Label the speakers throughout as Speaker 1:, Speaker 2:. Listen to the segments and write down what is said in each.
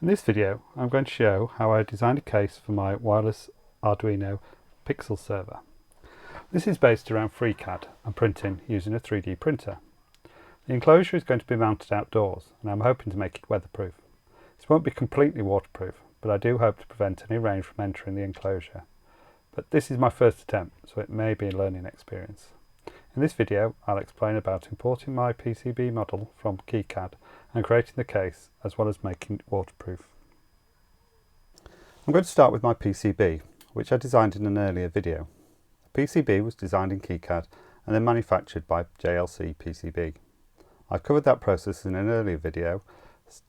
Speaker 1: In this video, I'm going to show how I designed a case for my wireless Arduino Pixel server. This is based around FreeCAD and printing using a 3D printer. The enclosure is going to be mounted outdoors and I'm hoping to make it weatherproof. This won't be completely waterproof, but I do hope to prevent any rain from entering the enclosure. But this is my first attempt, so it may be a learning experience. In this video, I'll explain about importing my PCB model from KiCAD and creating the case, as well as making it waterproof. I'm going to start with my PCB, which I designed in an earlier video. The PCB was designed in KiCAD and then manufactured by JLC PCB. I've covered that process in an earlier video,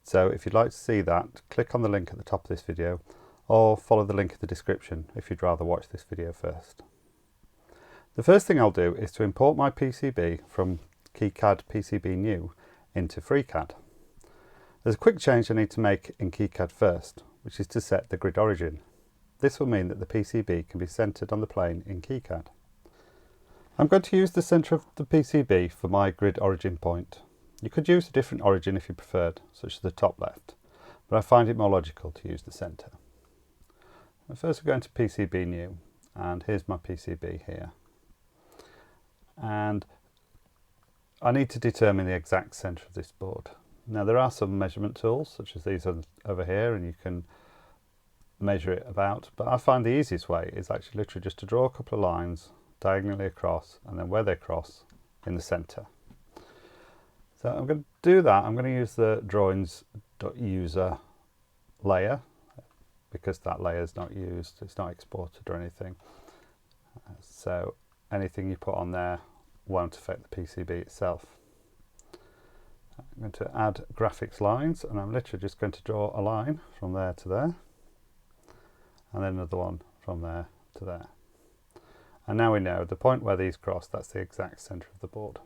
Speaker 1: so if you'd like to see that, click on the link at the top of this video or follow the link in the description if you'd rather watch this video first. The first thing I'll do is to import my PCB from KiCAD PCB New into FreeCAD. There's a quick change I need to make in KiCAD first, which is to set the grid origin. This will mean that the PCB can be centered on the plane in KiCAD. I'm going to use the center of the PCB for my grid origin point. You could use a different origin if you preferred, such as the top left, but I find it more logical to use the center. First we're going to PCB New, and here's my PCB here. And I need to determine the exact center of this board. Now there are some measurement tools, such as these over here, and you can measure it about, but I find the easiest way is actually literally just to draw a couple of lines diagonally across, and then where they cross in the center. So I'm going to do that. I'm going to use the drawings.user layer, because that layer is not used, it's not exported or anything. So anything you put on there won't affect the PCB itself. I'm going to add graphics lines, and I'm literally just going to draw a line from there to there, and then another one from there to there. And now we know the point where these cross, that's the exact center of the board.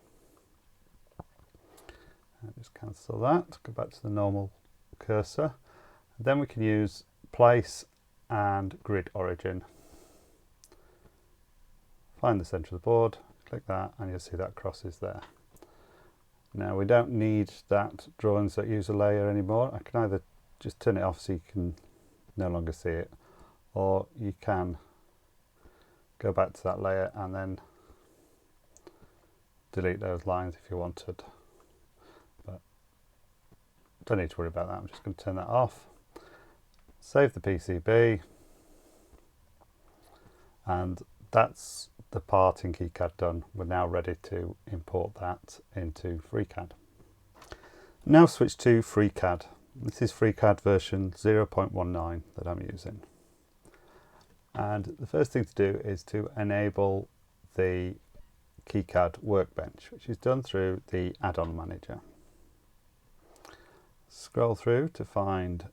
Speaker 1: And just cancel that, go back to the normal cursor. And then we can use place and grid origin. Find the center of the board, click that, and you'll see that crosses there. Now we don't need that drawings.user layer anymore. I can either just turn it off so you can no longer see it, or you can go back to that layer and then delete those lines if you wanted. But don't need to worry about that. I'm just going to turn that off. Save the PCB, and that's the part in KiCAD done. We're now ready to import that into FreeCAD. Now switch to FreeCAD. This is FreeCAD version 0.19 that I'm using. And the first thing to do is to enable the KiCAD workbench, which is done through the add-on manager. Scroll through to find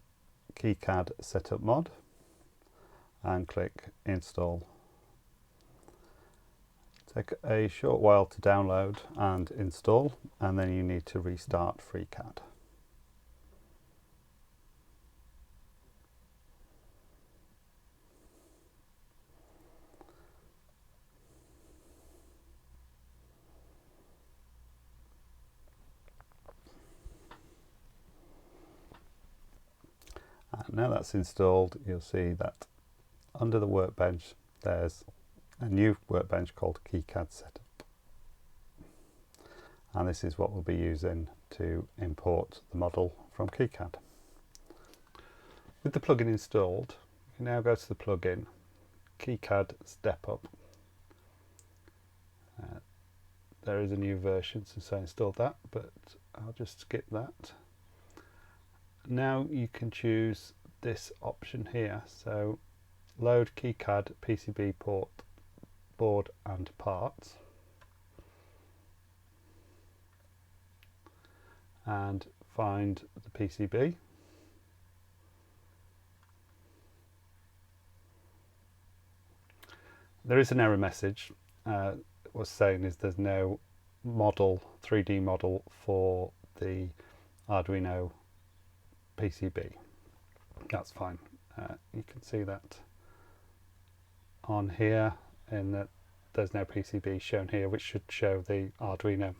Speaker 1: KiCAD setup mod and click install. Take a short while to download and install, and then you need to restart FreeCAD. And now that's installed, you'll see that under the workbench there's a new workbench called KiCAD Setup. And this is what we'll be using to import the model from KiCAD. With the plugin installed, you now go to the plugin, KiCAD Step Up. There is a new version since I installed that, but I'll just skip that. Now you can choose this option here, so load KiCAD PCB port, board and parts, and find the PCB. There is an error message. What's saying is there's no model, 3D model for the Arduino PCB. That's fine. You can see that on here, in that there's no PCB shown here, which should show the Arduino.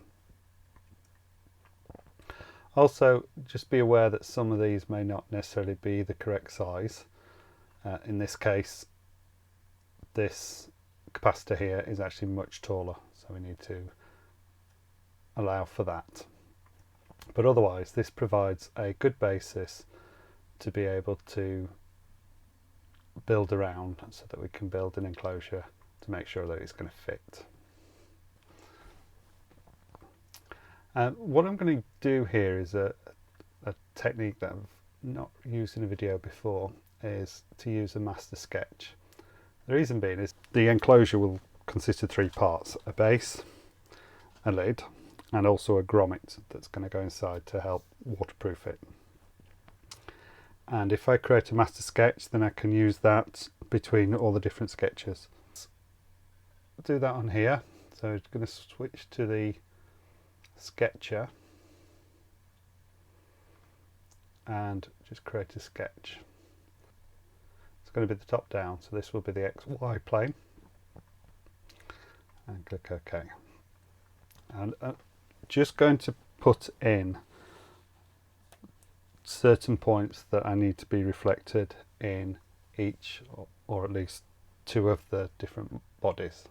Speaker 1: Also, just be aware that some of these may not necessarily be the correct size. In this case, this capacitor here is actually much taller, so we need to allow for that. But otherwise, this provides a good basis to be able to build around, so that we can build an enclosure to make sure that it's going to fit. What I'm going to do here is a technique that I've not used in a video before, is to use a master sketch. The reason being is the enclosure will consist of 3 parts: a base, a lid, and also a grommet that's going to go inside to help waterproof it. And if I create a master sketch, then I can use that between all the different sketches. Do that on here. So I'm going to switch to the sketcher and just create a sketch. It's going to be the top down, so this will be the XY plane, and click OK. And I'm just going to put in certain points that I need to be reflected in each, or at least 2 of the different bodies.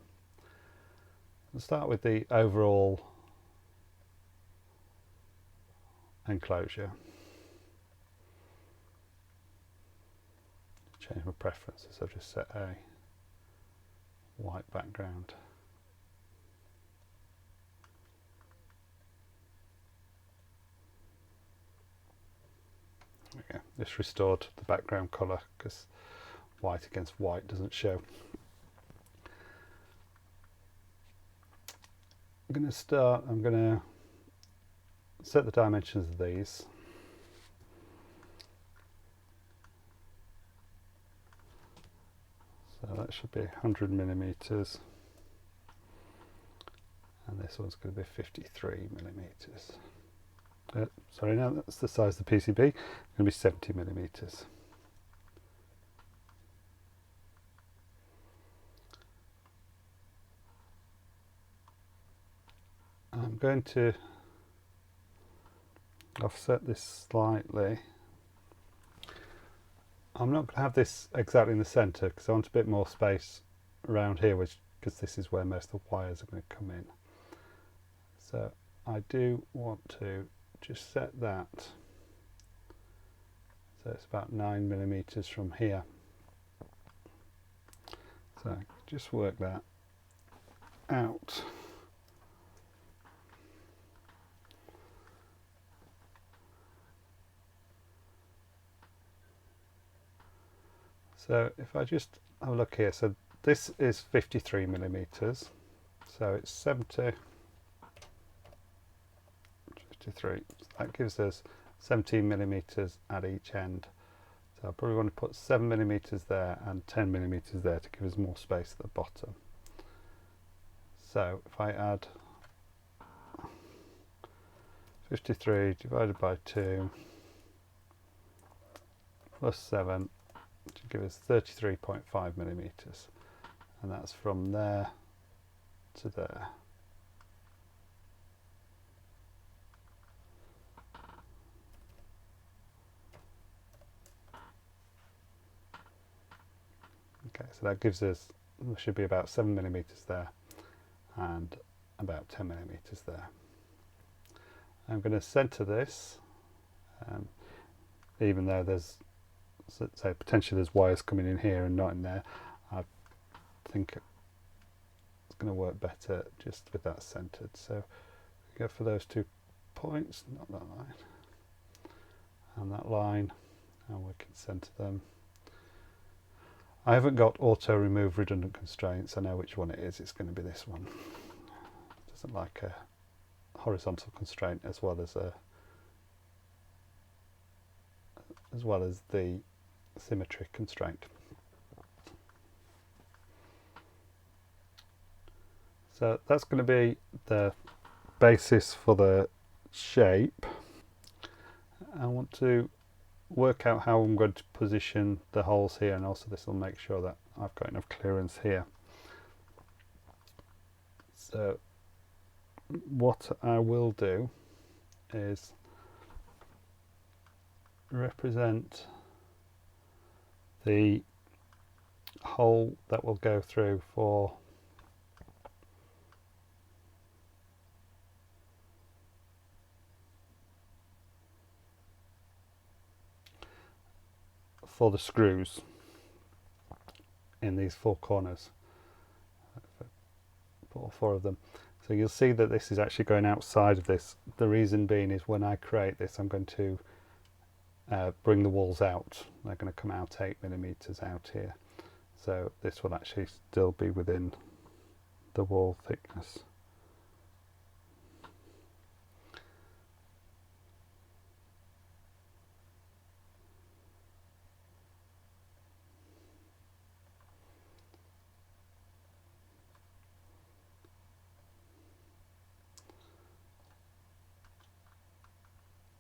Speaker 1: I'll start with the overall enclosure. Change my preferences. I've just set a white background. There we go. This restored the background colour, because white against white doesn't show. I'm going to set the dimensions of these. So that should be 100 millimeters, and this one's going to be 53 millimeters. Sorry, no, that's the size of the PCB. It's going to be 70 millimeters. I'm going to offset this slightly. I'm not going to have this exactly in the centre, because I want a bit more space around here, because this is where most of the wires are going to come in. So I do want to just set that so it's about 9 millimeters from here. So just work that out. So if I just have a look here, so this is 53 millimeters, so it's 70, 53, that gives us 17 millimeters at each end. So I probably want to put 7 millimeters there and 10 millimeters there to give us more space at the bottom. So if I add 53 divided by 2 plus 7, to give us 33.5 millimeters, and that's from there to there. Okay, so that gives us, there should be about 7 millimeters there and about 10 millimeters there. I'm going to centre this, even though there's, say potentially there's wires coming in here and not in there. I think it's going to work better just with that centered. So we go for those 2 points, not that line, and that line, and we can center them. I haven't got auto remove redundant constraints. I know which one it is. It's going to be this one. It doesn't like a horizontal constraint as well as the symmetry constraint. So that's going to be the basis for the shape. I want to work out how I'm going to position the holes here, and also this will make sure that I've got enough clearance here. So what I will do is represent the hole that will go through for the screws in these four corners, all four of them. So you'll see that this is actually going outside of this. The reason being is when I create this, I'm going to bring the walls out. They're going to come out 8mm out here. So this will actually still be within the wall thickness.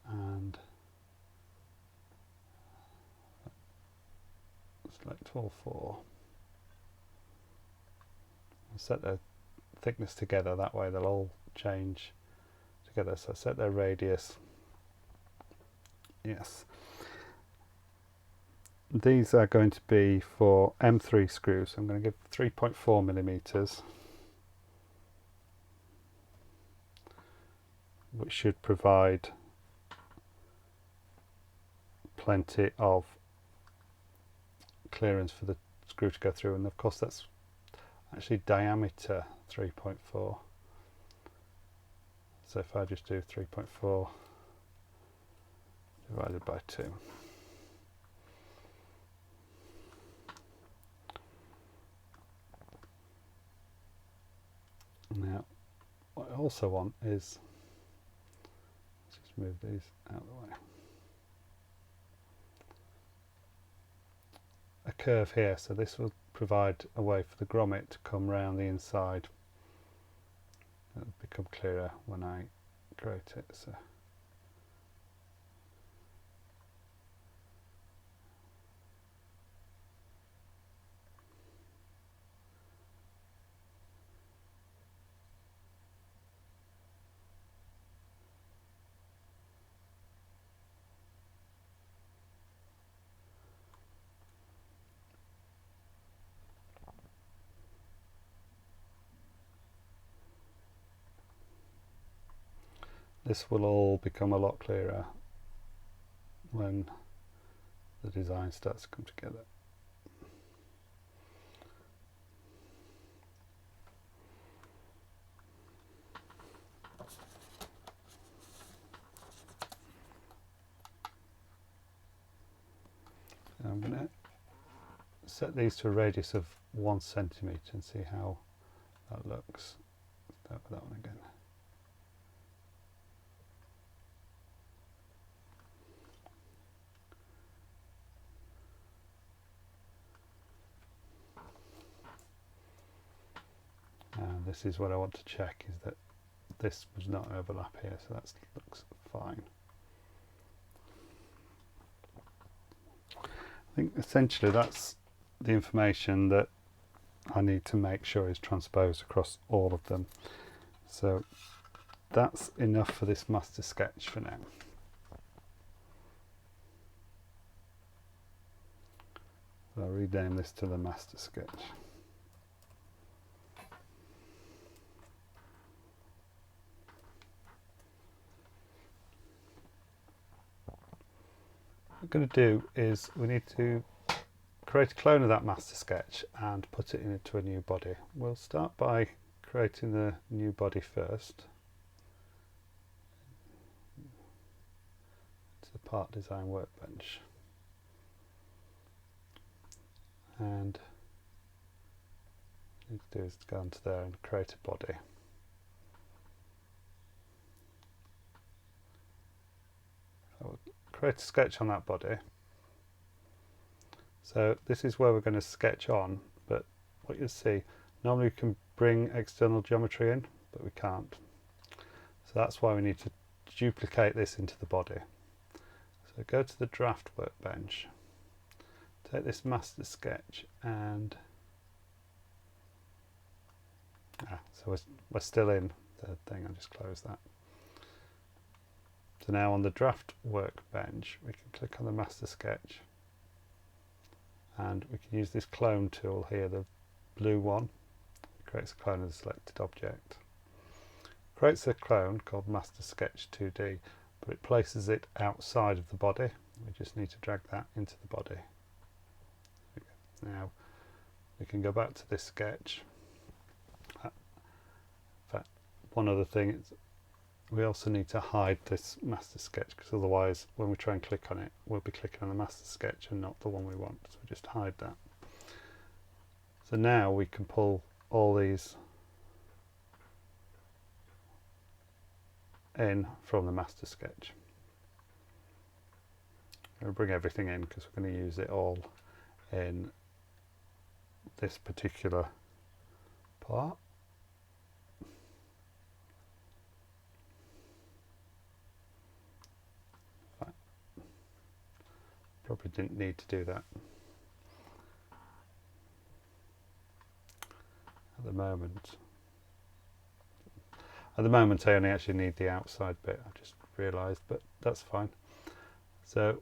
Speaker 1: And select all four. I'll set their thickness together, that way they'll all change together. So set their radius. Yes. These are going to be for M3 screws. I'm going to give 3.4mm, which should provide plenty of clearance for the screw to go through, and of course that's actually diameter 3.4. So if I just do 3.4 divided by 2. Now what I also want is, let's just move these out of the way, a curve here, so this will provide a way for the grommet to come round the inside. It'll become clearer when I create it. So this will all become a lot clearer when the design starts to come together. So I'm going to set these to a radius of 1 centimetre and see how that looks. Start with that one again. And this is what I want to check, is that this does not overlap here, so that looks fine. I think essentially that's the information that I need to make sure is transposed across all of them. So that's enough for this master sketch for now. So I'll rename this to the master sketch. What we're going to do is we need to create a clone of that master sketch and put it into a new body. We'll start by creating the new body first. It's the part design workbench. And what you need to do is go into there and create a body. So we'll create a sketch on that body. So this is where we're going to sketch on, but what you'll see, normally we can bring external geometry in, but we can't. So that's why we need to duplicate this into the body. So go to the draft workbench, take this master sketch, and so we're still in the thing. I'll just close that. So now on the draft workbench, we can click on the master sketch, and we can use this clone tool here, the blue one. It creates a clone of the selected object. It creates a clone called master sketch 2D, but it places it outside of the body. We just need to drag that into the body. Now we can go back to this sketch. In fact, one other thing is we also need to hide this master sketch, because otherwise when we try and click on it, we'll be clicking on the master sketch and not the one we want. So just hide that. So now we can pull all these in from the master sketch. We'll bring everything in because we're going to use it all in this particular part. Probably didn't need to do that. At the moment I only actually need the outside bit, I just realised, but that's fine. So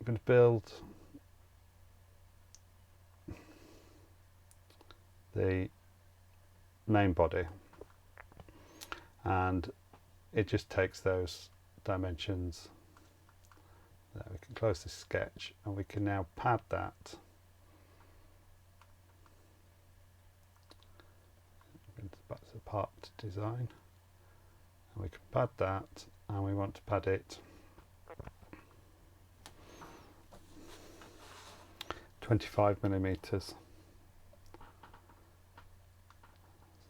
Speaker 1: I'm going to build the main body, and it just takes those dimensions. There, we can close this sketch and we can now pad that. Back to the part design, and we can pad that, and we want to pad it 25 millimeters.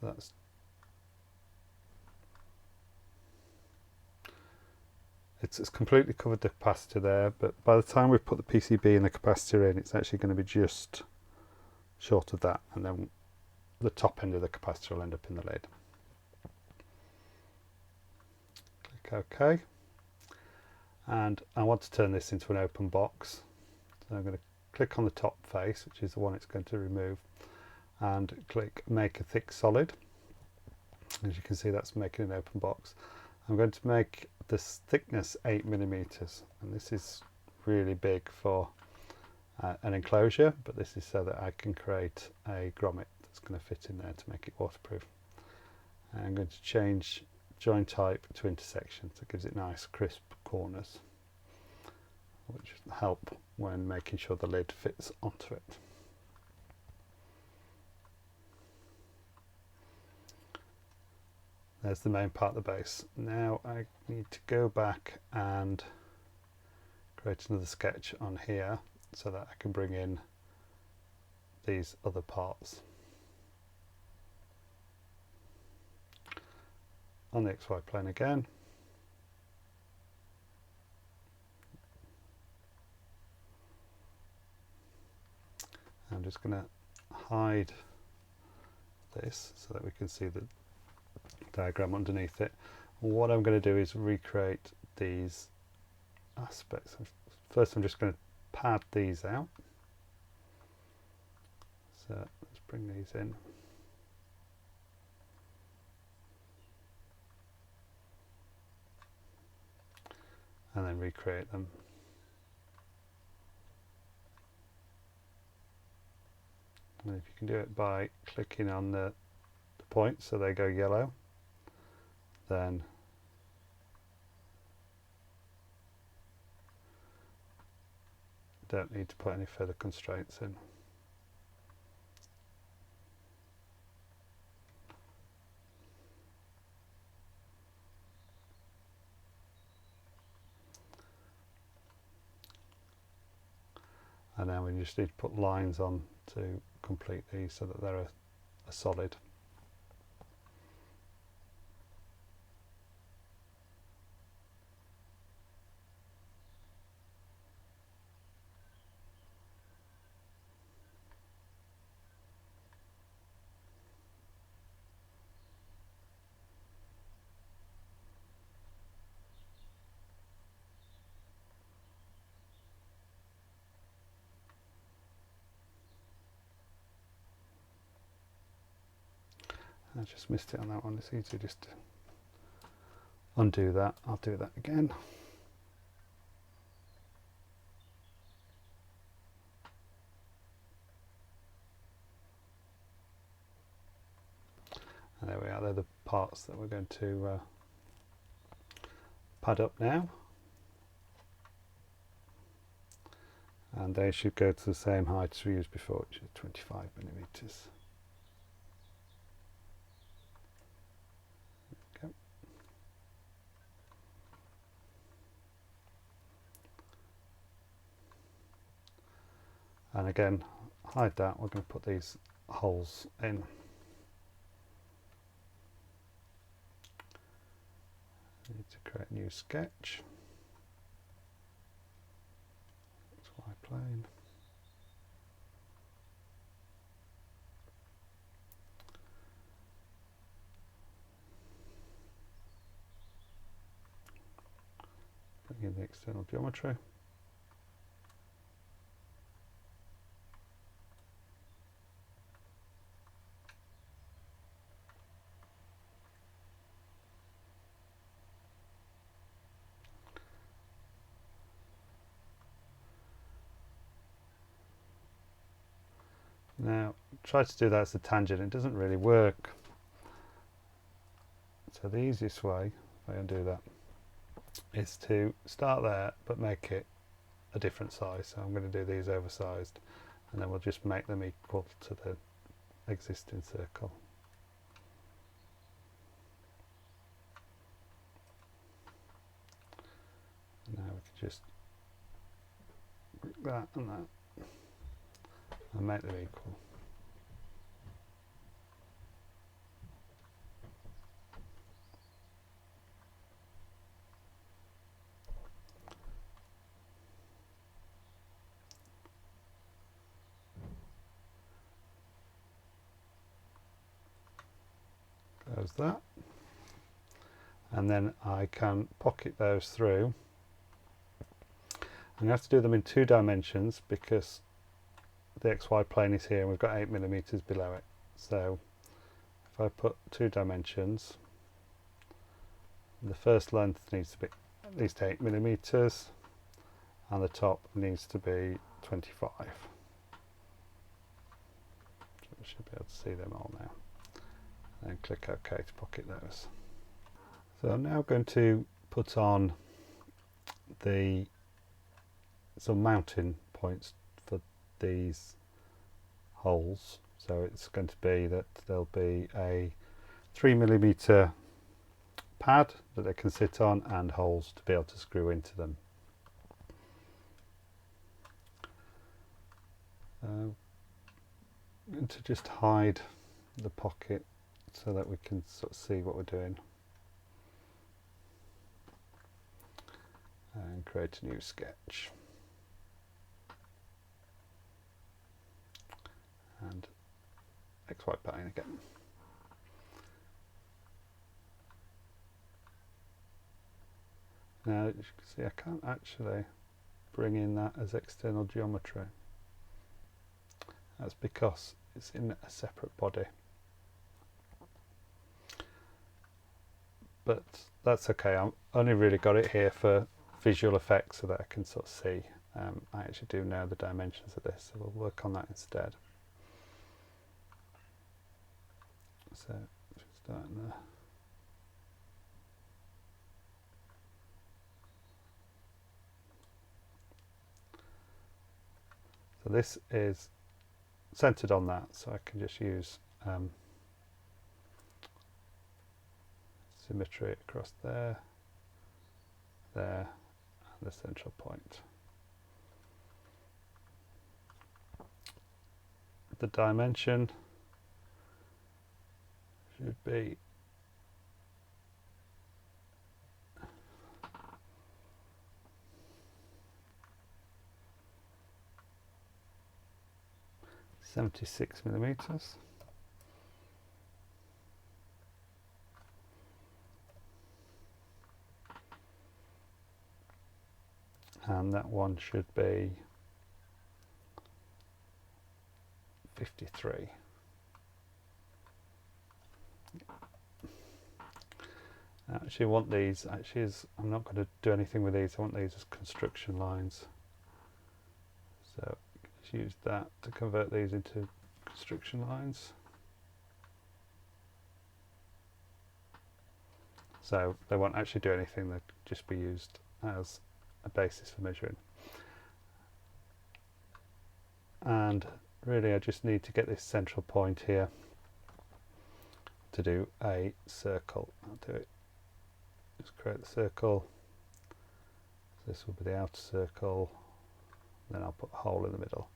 Speaker 1: So that's it's completely covered the capacitor there, but by the time we've put the PCB and the capacitor in, it's actually going to be just short of that, and then the top end of the capacitor will end up in the lid. Click OK, and I want to turn this into an open box, so I'm going to click on the top face, which is the one it's going to remove, and click make a thick solid. As you can see, that's making an open box. I'm going to make this thickness 8 millimeters, and this is really big for an enclosure, but this is so that I can create a grommet that's going to fit in there to make it waterproof. And I'm going to change join type to intersection, so it gives it nice crisp corners, which will help when making sure the lid fits onto it. There's the main part of the base. Now I need to go back and create another sketch on here so that I can bring in these other parts. On the XY plane again. I'm just going to hide this so that we can see the diagram underneath it. What I'm going to do is recreate these aspects. First I'm just going to pad these out. So let's bring these in. And then recreate them. And if you can do it by clicking on the points so they go yellow, then don't need to put any further constraints in. And now we just need to put lines on to complete these so that they're a solid. I just missed it on that one. It's easy just to undo that. I'll do that again. And there we are, they're the parts that we're going to pad up now. And they should go to the same height as we used before, which is 25 millimeters. Okay. And again, hide that, we're going to put these holes in. I need to create a new sketch. XY plane. Bring in the external geometry. Now, try to do that as a tangent, it doesn't really work. So the easiest way, if I undo that, is to start there, but make it a different size. So I'm going to do these oversized, and then we'll just make them equal to the existing circle. And now we can just group that and that, and make them equal. There's that. And then I can pocket those through. I'm going to have to do them in 2 dimensions because the XY plane is here and we've got 8 millimeters below it. So if I put 2 dimensions, the first length needs to be at least 8 millimeters and the top needs to be 25. So we should be able to see them all now. And click OK to pocket those. So I'm now going to put on some mounting points for these holes. So it's going to be that there'll be a 3mm pad that they can sit on and holes to be able to screw into them. I'm going to just hide the pocket so that we can sort of see what we're doing. And create a new sketch. And XY plane again. Now, as you can see, I can't actually bring in that as external geometry. That's because it's in a separate body. But that's okay, I've only really got it here for visual effects so that I can sort of see. I actually do know the dimensions of this, so we'll work on that instead. So, just starting there. So this is centered on that, so I can just use symmetry across there, there, and the central point. The dimension should be 76 millimeters. And that one should be 53. I actually want these, I'm not going to do anything with these, I want these as construction lines. So let's use that to convert these into construction lines. So they won't actually do anything, they'll just be used as a basis for measuring. And really I just need to get this central point here to do a circle. I'll do it, just create the circle. So this will be the outer circle, then I'll put a hole in the middle.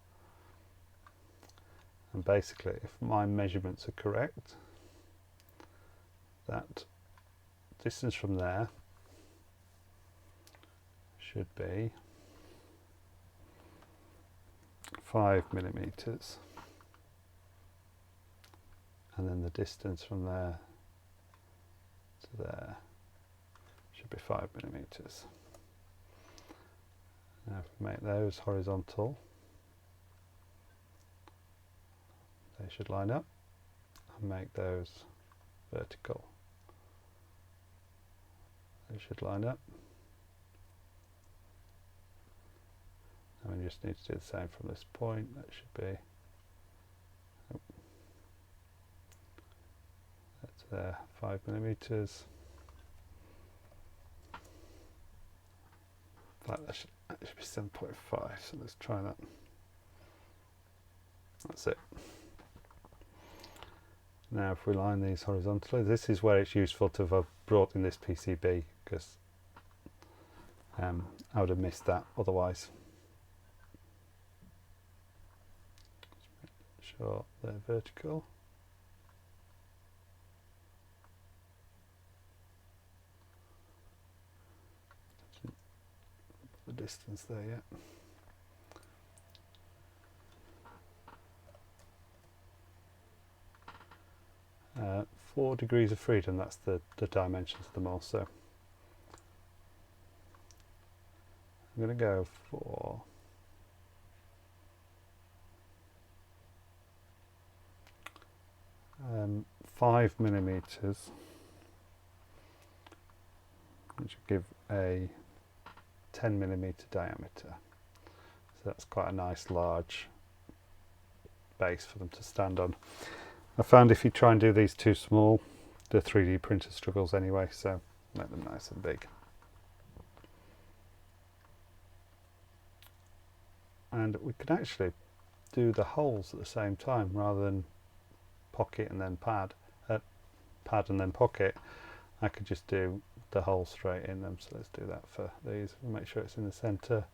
Speaker 1: And basically if my measurements are correct, that distance from there should be 5 millimeters, and then the distance from there to there should be 5 millimeters. Now if we make those horizontal, they should line up, and make those vertical. They should line up. And we just need to do the same from this point. That should be that's there, 5 millimeters. That should be 7.5. So let's try that. That's it. Now if we line these horizontally, this is where it's useful to have brought in this PCB, because I would have missed that otherwise. Sure, they're vertical. The distance there yet. 4 degrees of freedom, that's the dimensions of them also. I'm going to go for 5 millimeters, which will give a 10 millimeter diameter. So that's quite a nice large base for them to stand on. I found if you try and do these too small, the 3D printer struggles anyway, so make them nice and big. And we could actually do the holes at the same time rather than pocket and then pad and then pocket. I could just do the hole straight in them, so let's do that for these. We'll make sure it's in the center.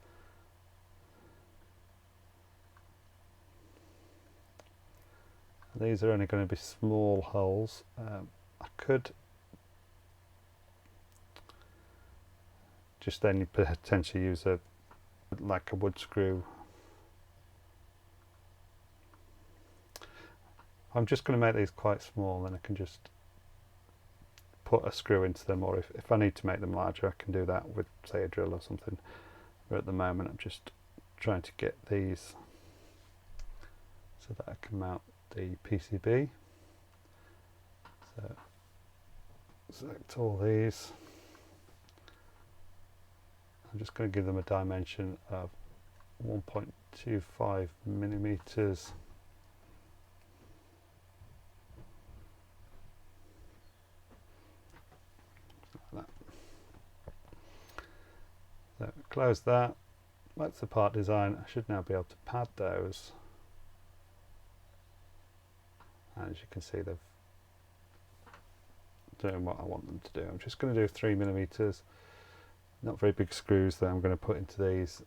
Speaker 1: These are only going to be small holes. I could just then potentially use like a wood screw. I'm just going to make these quite small, then I can just put a screw into them, or if I need to make them larger I can do that with, say, a drill or something. But at the moment I'm just trying to get these so that I can mount the PCB. So select all these. I'm just going to give them a dimension of 1.25 millimeters. Like that. So close that. That's the part design. I should now be able to pad those. And as you can see, they're doing what I want them to do. I'm just going to do 3 millimeters. Not very big screws that I'm going to put into these.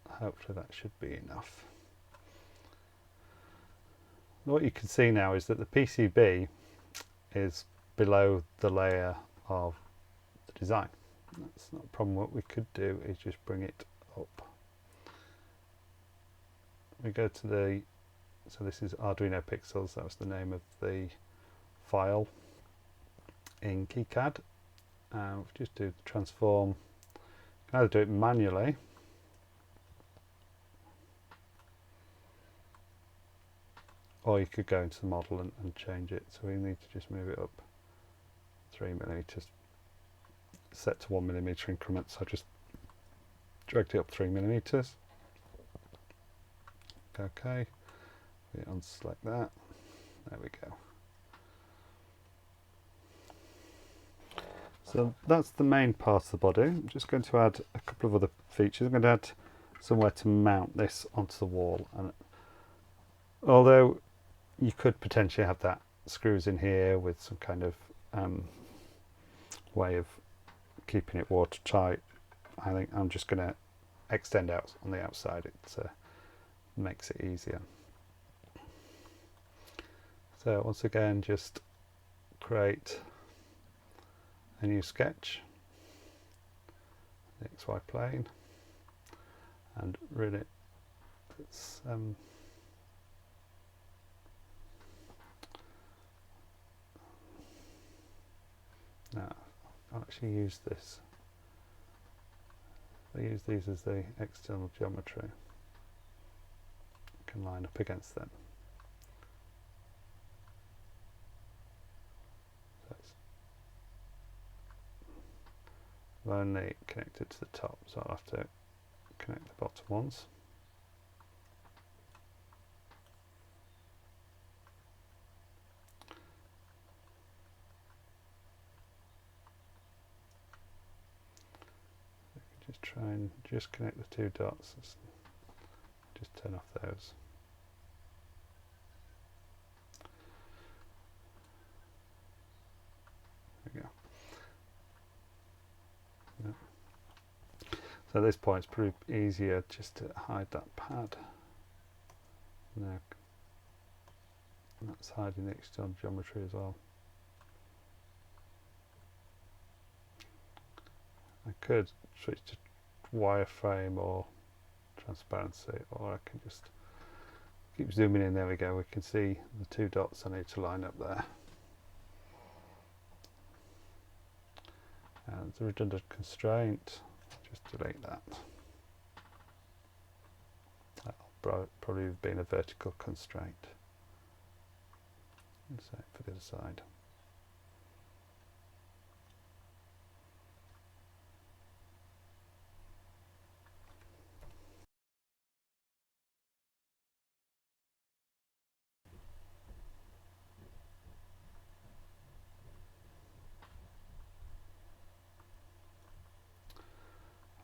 Speaker 1: Hopefully that should be enough. What you can see now is that the PCB is below the layer of the design. That's not a problem. What we could do is just bring it up. We go to the, so this is Arduino Pixels, that was the name of the file in KiCAD. We'll just do the transform. You can either do it manually or you could go into the model and change it. So we need to just move it up 3mm, set to 1mm increments. I just dragged it up 3mm. Okay, we unselect that. There we go. So that's the main part of the body. I'm just going to add a couple of other features. I'm going to add somewhere to mount this onto the wall. And although you could potentially have that screws in here with some kind of way of keeping it watertight, I think I'm just going to extend out on the outside. It makes it easier. So once again, just create a new sketch, the XY plane, and really it's now I'll actually use this. I use these as the external geometry. I can line up against them. So it's only connected to the top, so I'll have to connect the bottom ones. Just try and just connect the two dots. Just turn off those. There we go. Yeah. So at this point it's pretty easier just to hide that pad. Now that's hiding the external geometry as well. I could switch to wireframe or transparency, or I can just keep zooming in. There we go. We can see the two dots I need to line up there. And the redundant constraint, just delete that. That'll probably have been a vertical constraint. And same for the other side.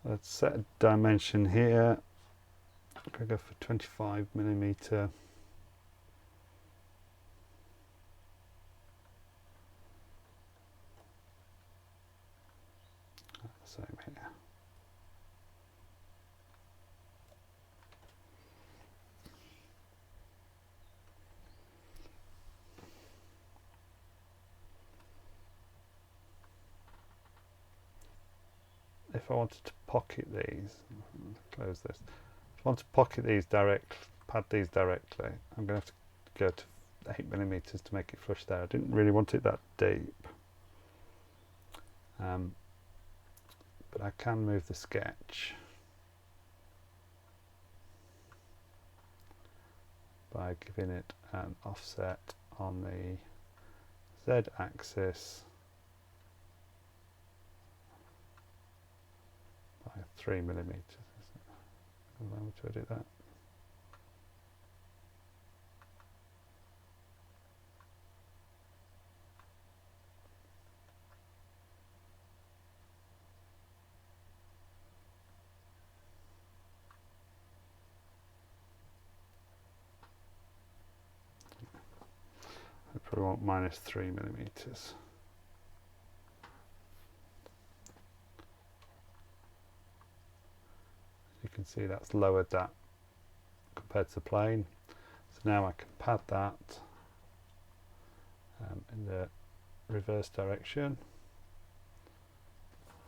Speaker 1: Let's set a dimension here. I'm going to go for 25mm. Same here. If I wanted to pocket these, close this. If I want to pocket these pad these directly, I'm going to have to go to 8mm to make it flush there. I didn't really want it that deep. But I can move the sketch by giving it an offset on the Z axis by 3mm. Allow me to edit that. I probably want -3mm. You can see that's lowered that compared to the plane. So now I can pad that in the reverse direction,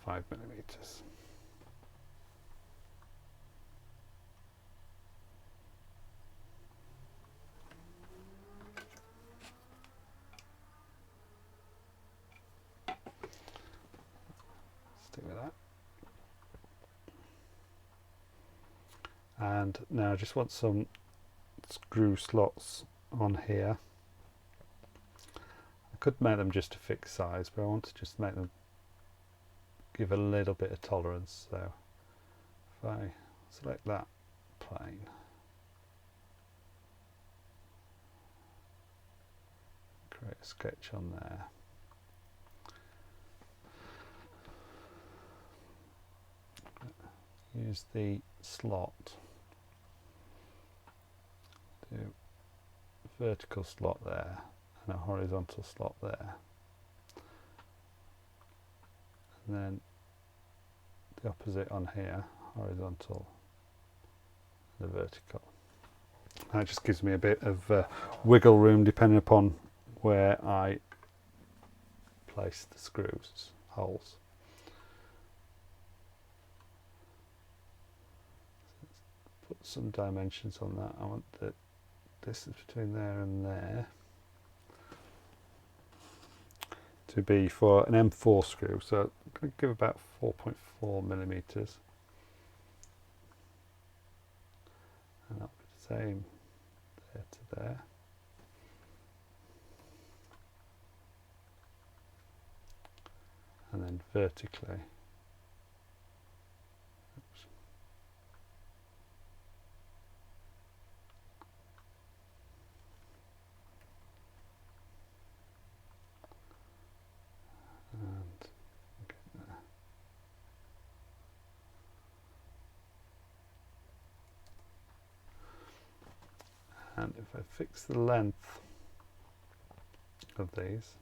Speaker 1: 5mm. Stick with that. And now I just want some screw slots on here. I could make them just a fixed size, but I want to just make them give a little bit of tolerance. So if I select that plane, create a sketch on there, use the slot, do a vertical slot there and a horizontal slot there, and then the opposite on here, horizontal and a vertical. That just gives me a bit of wiggle room depending upon where I place the screws, holes. Put some dimensions on that. I want the distance between there and there to be for an M4 screw, so I'm going to give about 4.4 millimeters, and that'll be the same there to there. And then vertically, oops, and okay, there. And if I fix the length of these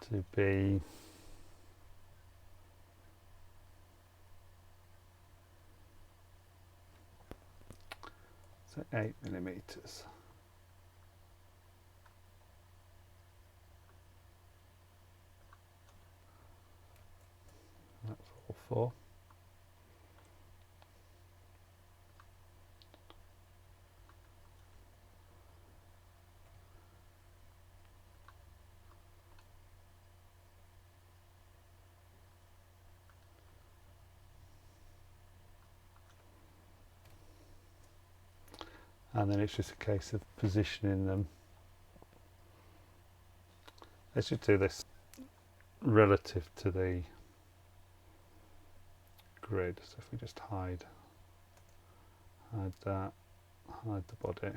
Speaker 1: to be so 8 millimeters. That's all four. And then it's just a case of positioning them. Let's just do this relative to the grid. So if we just hide that, hide the body.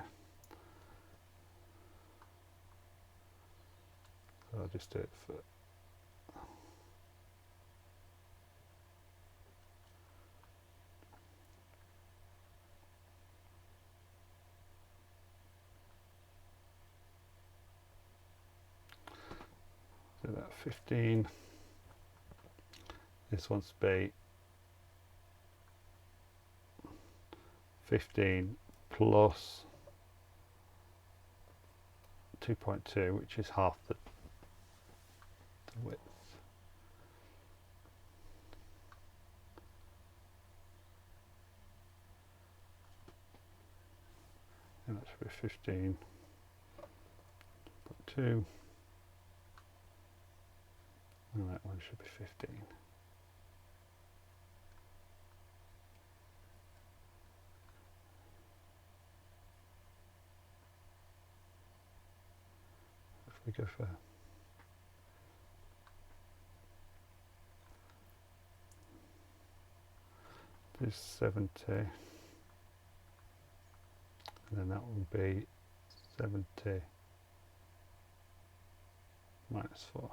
Speaker 1: So I'll just do it for do that 15. This wants to be 15 plus 2.2, which is half the width. And that should be 15.2. And that one should be 15. If we go for this 70, and then that will be 70 minus 4.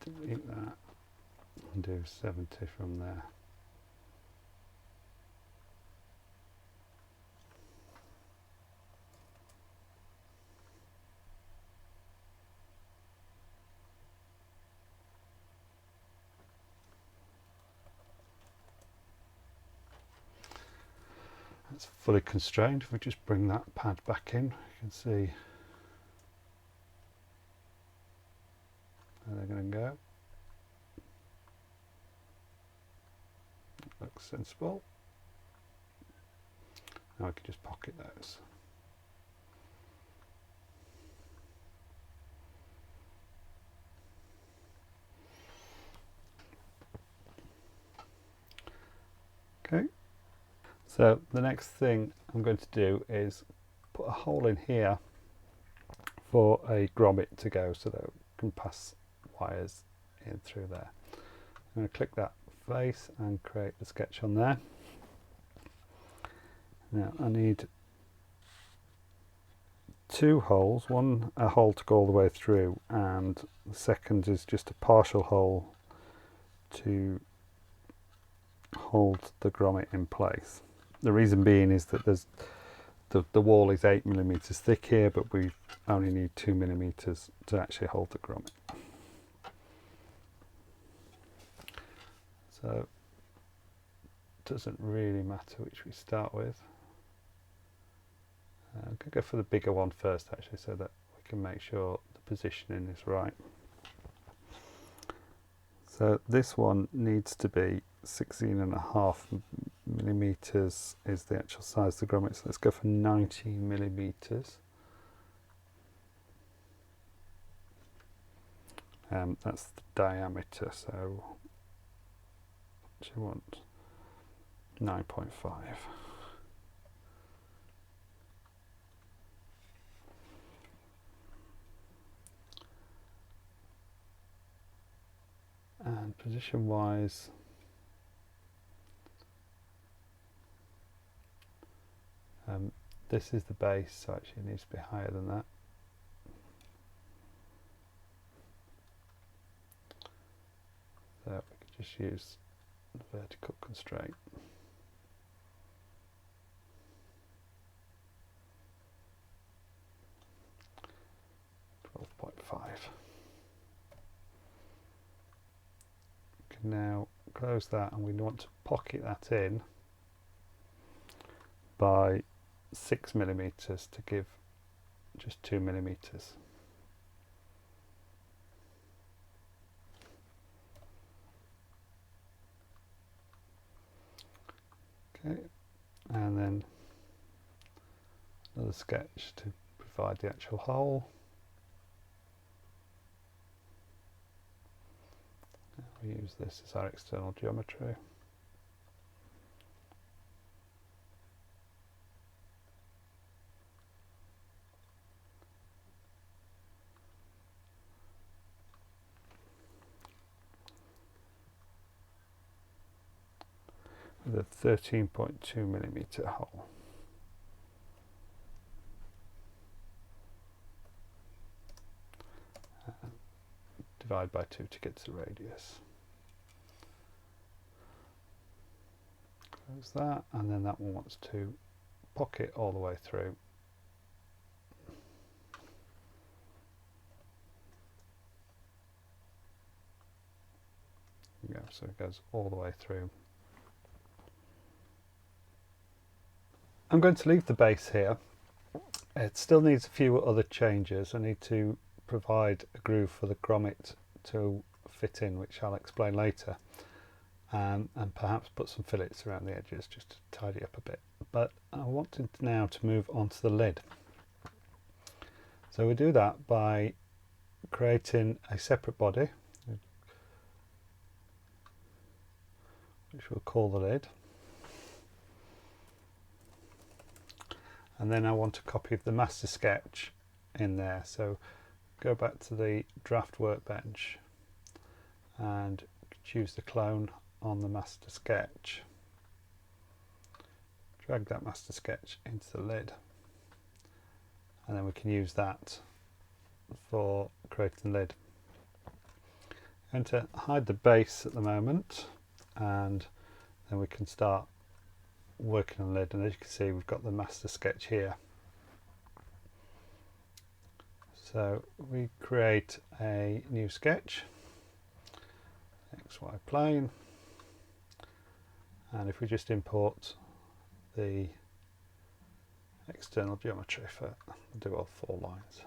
Speaker 1: Delete that and do 70 from there. That's fully constrained. If we just bring that pad back in, you can see where they're going to go. Looks sensible. Now we can just pocket those. Okay, so the next thing I'm going to do is put a hole in here for a grommet to go so that it can pass wires in through there. I'm going to click that face and create the sketch on there. Now I need two holes, one a hole to go all the way through, and the second is just a partial hole to hold the grommet in place. The reason being is that there's the wall is 8mm thick here, but we only need 2mm to actually hold the grommet. So it doesn't really matter which we start with. I'm going to go for the bigger one first actually, so that we can make sure the positioning is right. So this one needs to be 16.5mm is the actual size of the grommet, so let's go for 19mm. That's the diameter, so what do you want? 9.5. And position wise, this is the base, so actually it needs to be higher than that. So we can just use the vertical constraint. 12.5. Now close that, and we want to pocket that in by 6mm to give just 2mm. Okay, and then another sketch to provide the actual hole. We use this as our external geometry. With a 13.2mm hole. And divide by 2 to get to the radius. Close that, and then that one wants to pocket all the way through. There we go, so it goes all the way through. I'm going to leave the base here. It still needs a few other changes. I need to provide a groove for the grommet to fit in, which I'll explain later. And perhaps put some fillets around the edges just to tidy up a bit. But I wanted now to move on to the lid. So we do that by creating a separate body, which we'll call the lid. And then I want a copy of the master sketch in there. So go back to the draft workbench and choose the clone on the master sketch. Drag that master sketch into the lid, and then we can use that for creating the lid. I'm going to hide the base at the moment, and then we can start working on the lid. And as you can see, we've got the master sketch here. So we create a new sketch, XY plane, and if we just import the external geometry for, we'll do all 4 lines.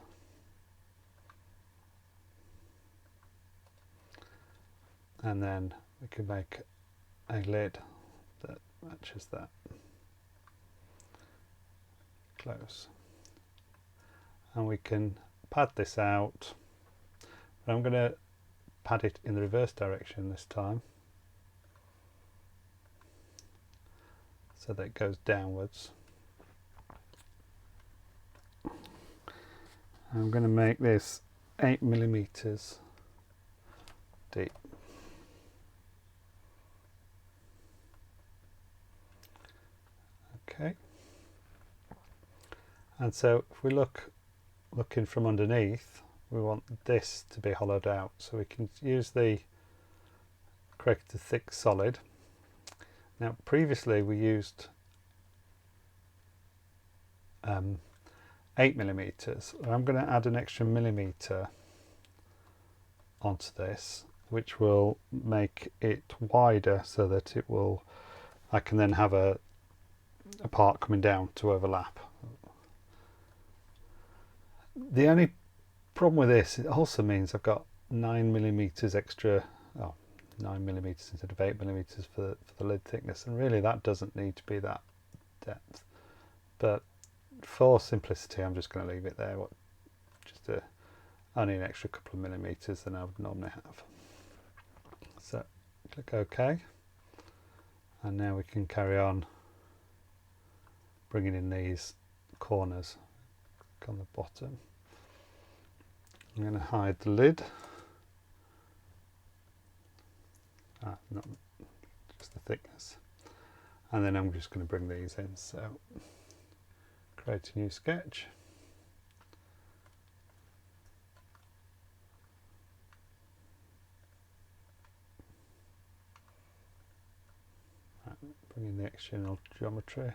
Speaker 1: And then we can make a lid that matches that. Close. And we can pad this out. But I'm going to pad it in the reverse direction this time. so that it goes downwards. I'm going to make this 8mm deep. Okay, and so if we looking from underneath, we want this to be hollowed out, so we can use the corrected thick solid. Now previously we used 8mm. I'm going to add an extra millimetre onto this, which will make it wider so that I can then have a part coming down to overlap. The only problem with this, it also means I've got 9mm extra, 9mm instead of 8mm for the lid thickness, and really that doesn't need to be that depth, but for simplicity I'm just going to leave it there, only an extra couple of millimetres than I would normally have. So click OK, and now we can carry on bringing in these corners on the bottom. I'm going to hide the lid, not just the thickness, and then I'm just going to bring these in. So create a new sketch, bring in the external geometry.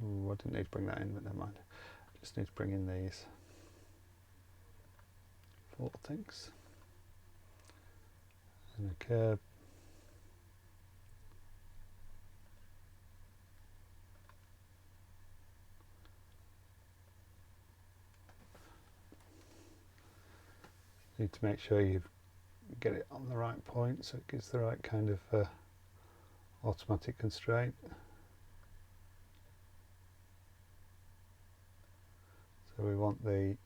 Speaker 1: Ooh, I didn't need to bring that in, but never mind. I just need to bring in these 4 things and a curve. Need to make sure you get it on the right point so it gives the right kind of automatic constraint. So we want the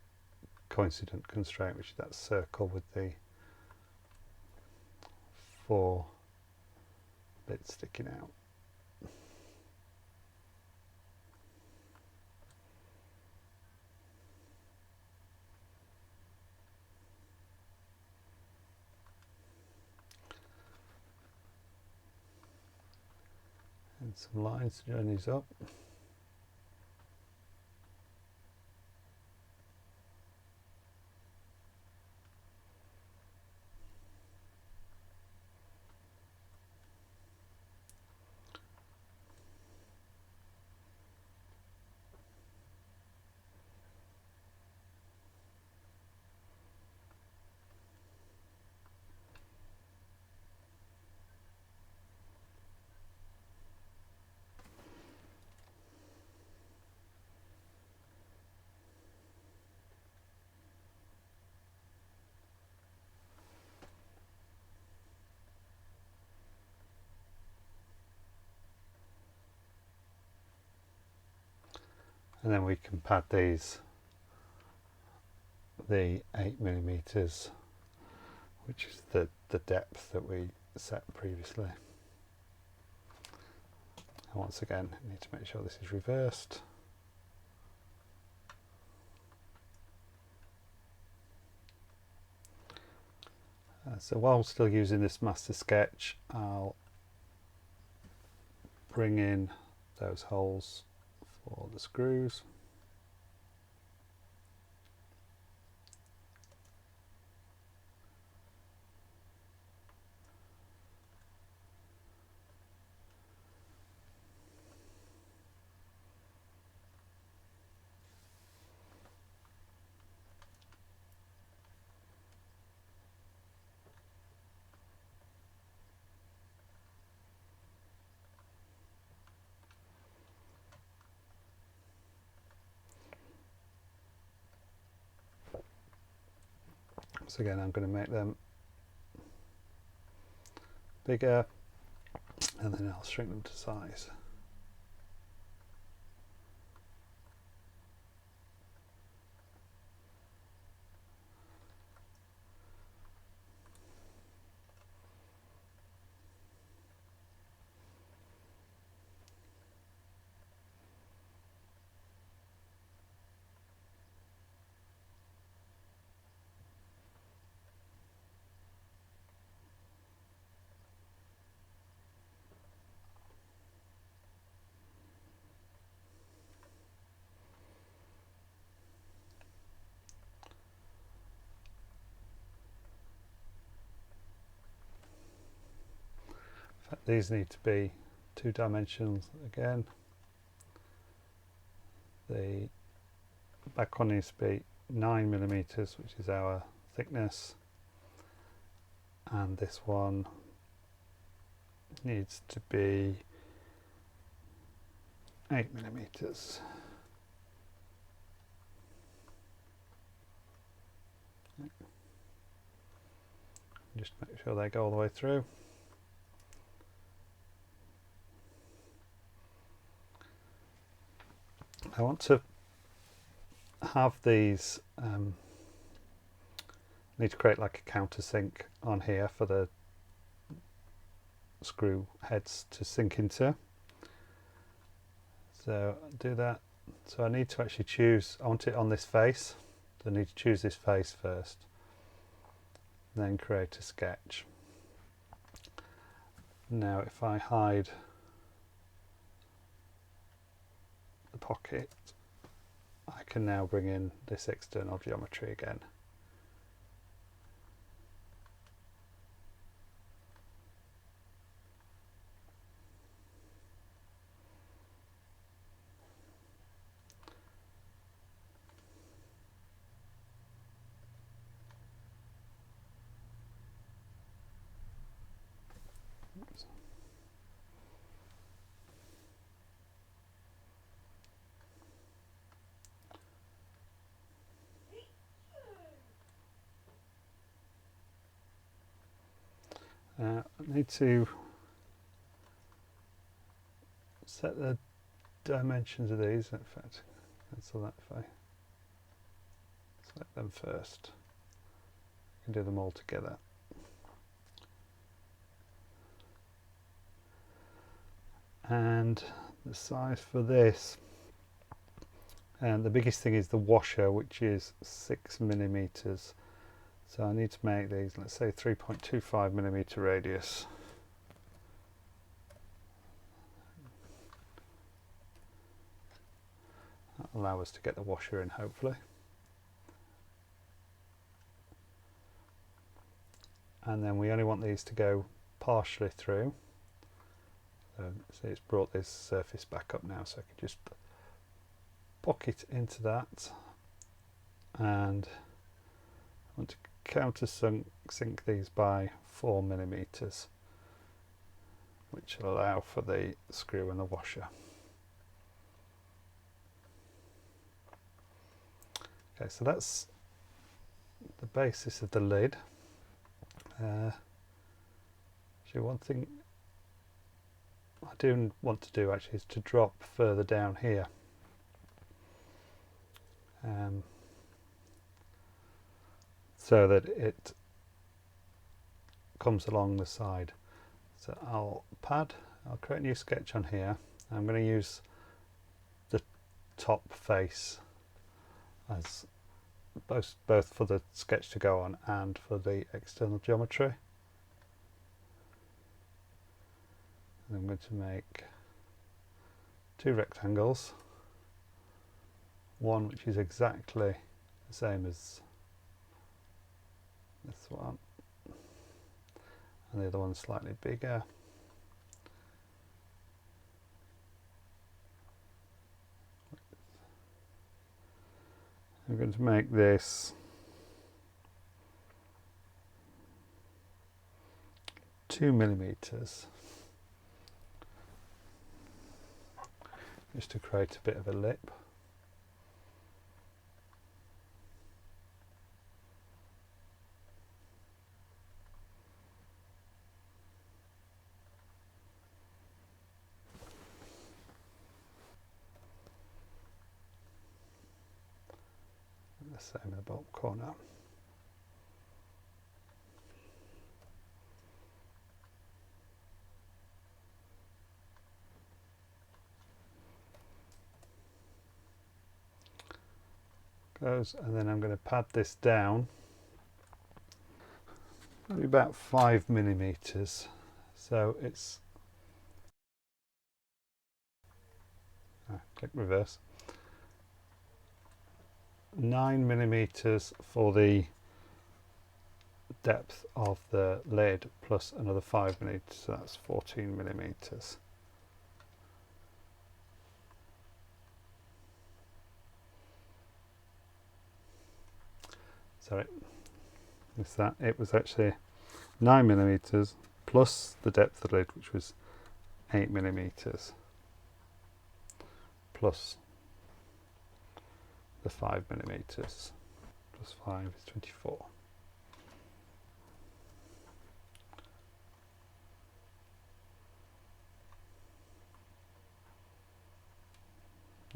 Speaker 1: coincident constraint, which is that circle with the 4 bits sticking out. And some lines to join these up. And then we can pad these, the 8mm, which is the depth that we set previously. And once again, I need to make sure this is reversed. So while I'm still using this master sketch, I'll bring in those holes for the screws. So again, I'm going to make them bigger and then I'll shrink them to size. these need to be 2 dimensions again. The back one needs to be 9mm, which is our thickness, and this one needs to be 8mm. Just make sure they go all the way through. I want to have these, need to create like a countersink on here for the screw heads to sink into. So do that. So I need to actually choose, I want it on this face, so I need to choose this face first, then create a sketch. Now if I hide the pocket, I can now bring in this external geometry again. I need to set the dimensions of these. In fact, cancel that if I select them first. I can do them all together. And the size for this, and the biggest thing is the washer, which is 6mm. So I need to make these, let's say 3.25mm radius. That'll allow us to get the washer in, hopefully. And then we only want these to go partially through. So it's brought this surface back up now, so I can just pocket into that, and I want to countersink these by 4mm, which will allow for the screw and the washer. Okay, so that's the basis of the lid. Actually, one thing I do want to do actually is to drop further down here. So that it comes along the side. So I'll create a new sketch on here. I'm going to use the top face as both for the sketch to go on and for the external geometry. And I'm going to make 2 rectangles, one which is exactly the same as this one, and the other one's slightly bigger. I'm going to make this 2mm, just to create a bit of a lip. The same in the bottom corner. Goes, and then I'm going to pad this down, maybe about 5mm. So it's click reverse. 9mm for the depth of the lid plus another 5 millimeters, so that's 14 millimeters. Sorry, missed that. It was actually 9 millimeters plus the depth of the lid, which was 8 millimeters, plus the 5 millimeters, plus 5 is 24.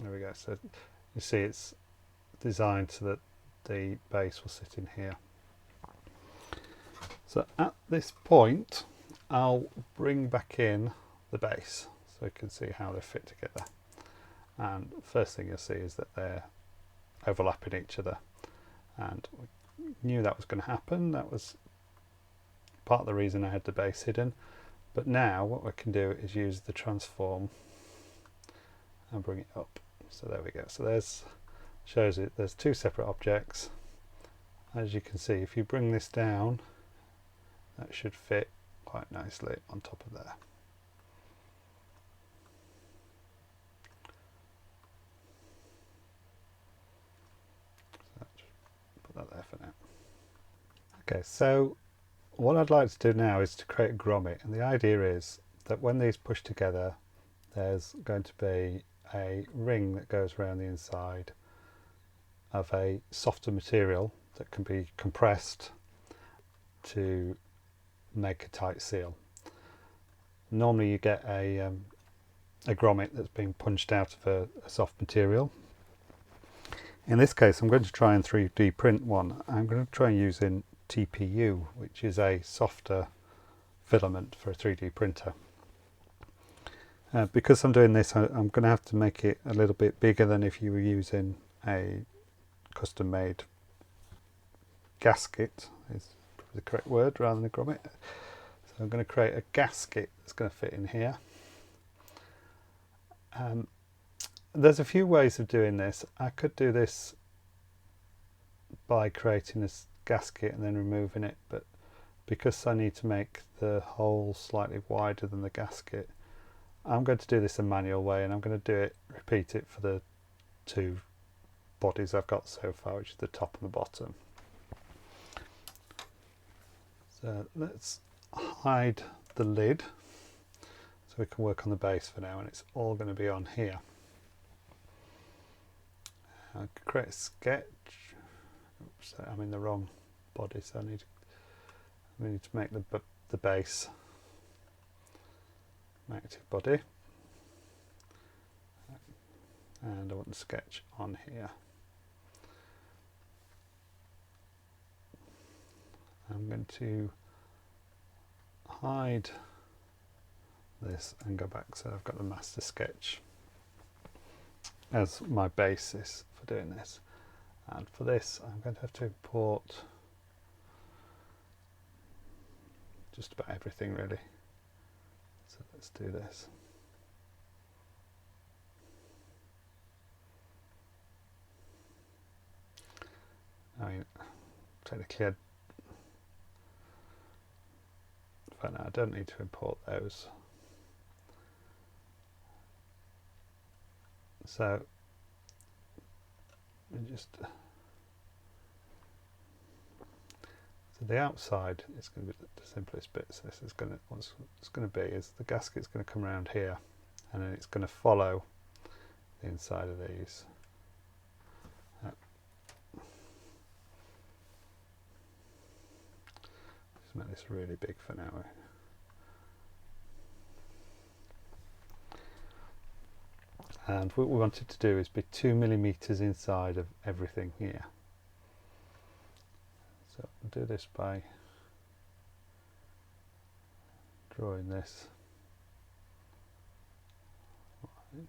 Speaker 1: There we go. So you see it's designed so that the base will sit in here. So at this point I'll bring back in the base so you can see how they fit together. And first thing you'll see is that they're overlapping each other, and we knew that was going to happen. That was part of the reason I had the base hidden. But now what we can do is use the transform and bring it up. So there we go. So there's shows it there's two separate objects. As you can see, if you bring this down, that should fit quite nicely on top of there. So just put that there for now. Okay, so what I'd like to do now is to create a grommet, and the idea is that when these push together, there's going to be a ring that goes around the inside of a softer material that can be compressed to make a tight seal. Normally you get a grommet that's being punched out of a soft material. In this case I'm going to try and 3D print one. I'm going to try and use in TPU, which is a softer filament for a 3D printer. Because I'm doing this, I'm going to have to make it a little bit bigger than if you were using a custom made gasket, is probably the correct word, rather than a grommet. So I'm going to create a gasket that's going to fit in here. There's a few ways of doing this. I could do this by creating this gasket and then removing it, but because I need to make the hole slightly wider than the gasket, I'm going to do this a manual way, and I'm going to do it, repeat it for the two bodies I've got so far, which is the top and the bottom. So let's hide the lid so we can work on the base for now, and it's all going to be on here. I'll create a sketch. Oops, I'm in the wrong body, so we need to make the base an active body, and I want the sketch on here. I'm going to hide this and go back, so I've got the master sketch as my basis for doing this. And for this I'm going to have to import just about everything really. So let's do this. I mean, technically I don't need to import those. So the outside is going to be the simplest bit. So this is going to, what it's going to be is the gasket's going to come around here, and then it's going to follow the inside of these. Just make this really big for now. And what we wanted to do is be 2 millimeters inside of everything here. So I'll do this by drawing this line.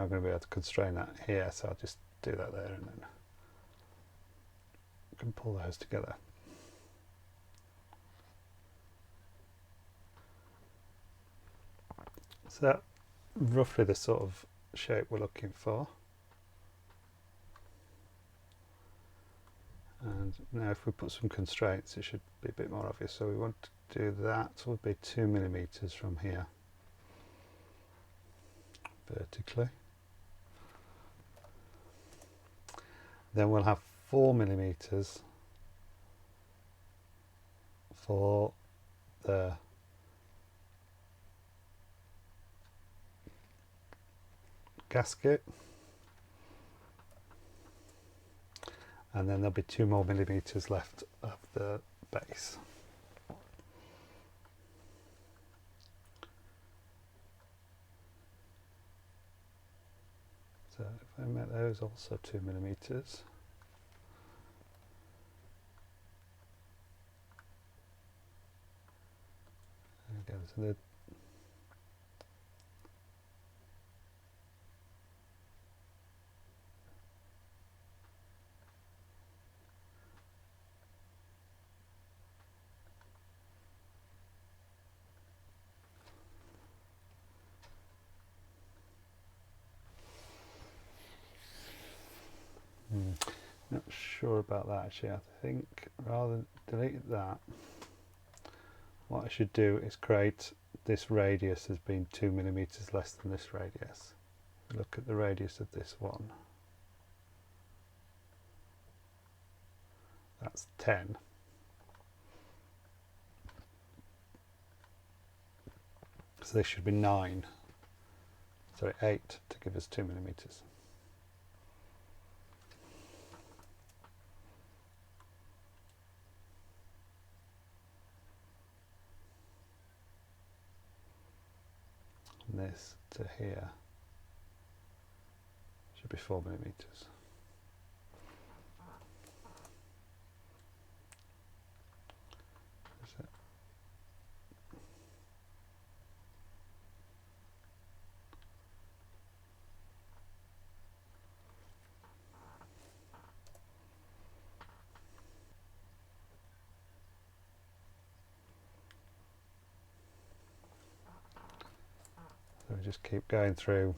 Speaker 1: not going to be able to constrain that here, so I'll just do that there and then I can pull those together. So that's roughly the sort of shape we're looking for. And now if we put some constraints, it should be a bit more obvious. So we want to do that, so it would be 2 millimeters from here, vertically. Then we'll have 4 millimeters for the gasket, and then there'll be 2 more millimeters left of the base. So if I make those also 2 millimeters, again, so the not sure about that actually. I think rather than delete that, what I should do is create this radius as being 2 millimeters less than this radius. Look at the radius of this one. That's 10. So this should be 9. Sorry, 8 to give us 2 millimeters. And this to here should be 4 millimeters. So we just keep going through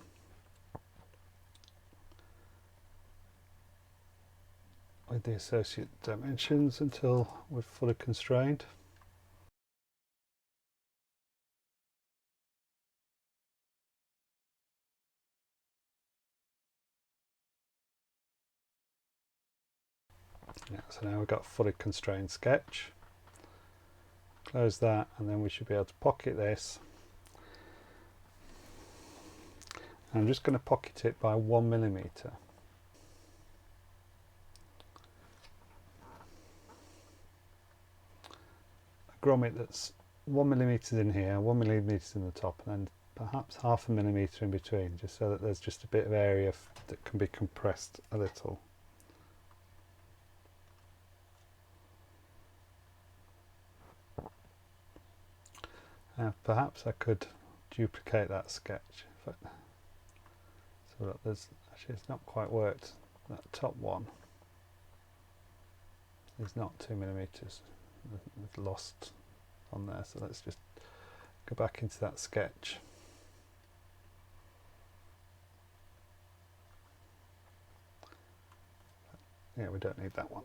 Speaker 1: with the associate dimensions until we're fully constrained. Yeah, so now we've got a fully constrained sketch. Close that, and then we should be able to pocket this. I'm just going to pocket it by 1 millimeter. A grommet that's 1 millimeter in here, 1 millimeter in the top, and then perhaps half a millimeter in between, just so that there's just a bit of area that can be compressed a little. Perhaps I could duplicate that sketch. So that there's actually, it's not quite worked. That top one is not 2 millimeters. It's lost on there. So let's just go back into that sketch. Yeah, we don't need that one.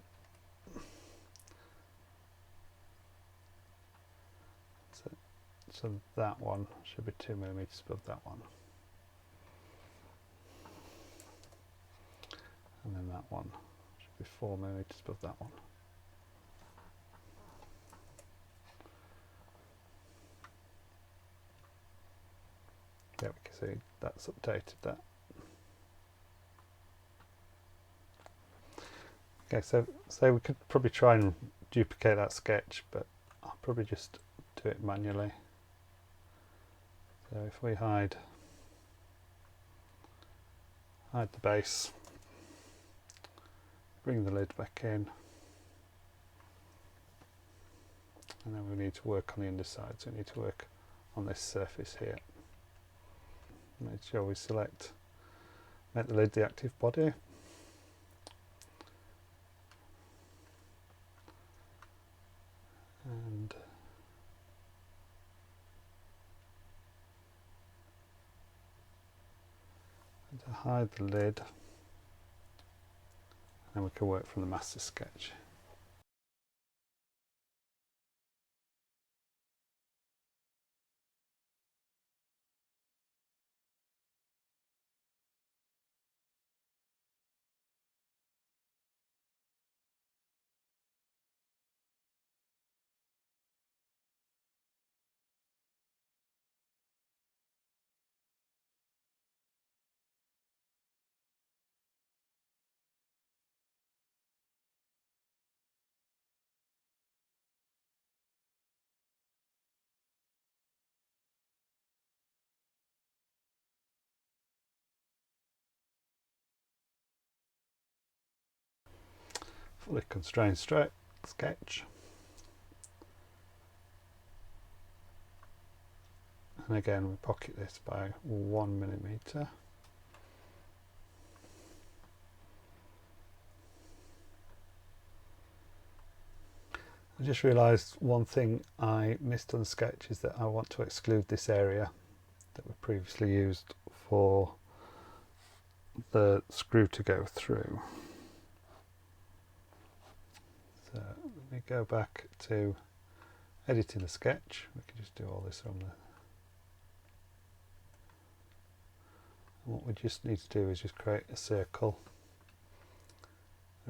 Speaker 1: So that one should be 2 millimeters above that one. And then that one should be 4 millimeters above that one. There we can see that's updated that. Okay, so we could probably try and duplicate that sketch, but I'll probably just do it manually. So if we hide the base, bring the lid back in, and then we need to work on the underside, so we need to work on this surface here. Make sure we select Make the lid the active body. And to hide the lid, and we can work from the master sketch. Fully constrained sketch. And again, we pocket this by 1mm. I just realised one thing I missed on the sketch is that I want to exclude this area that we previously used for the screw to go through. So let me go back to editing the sketch. We can just do all this from the... And what we just need to do is just create a circle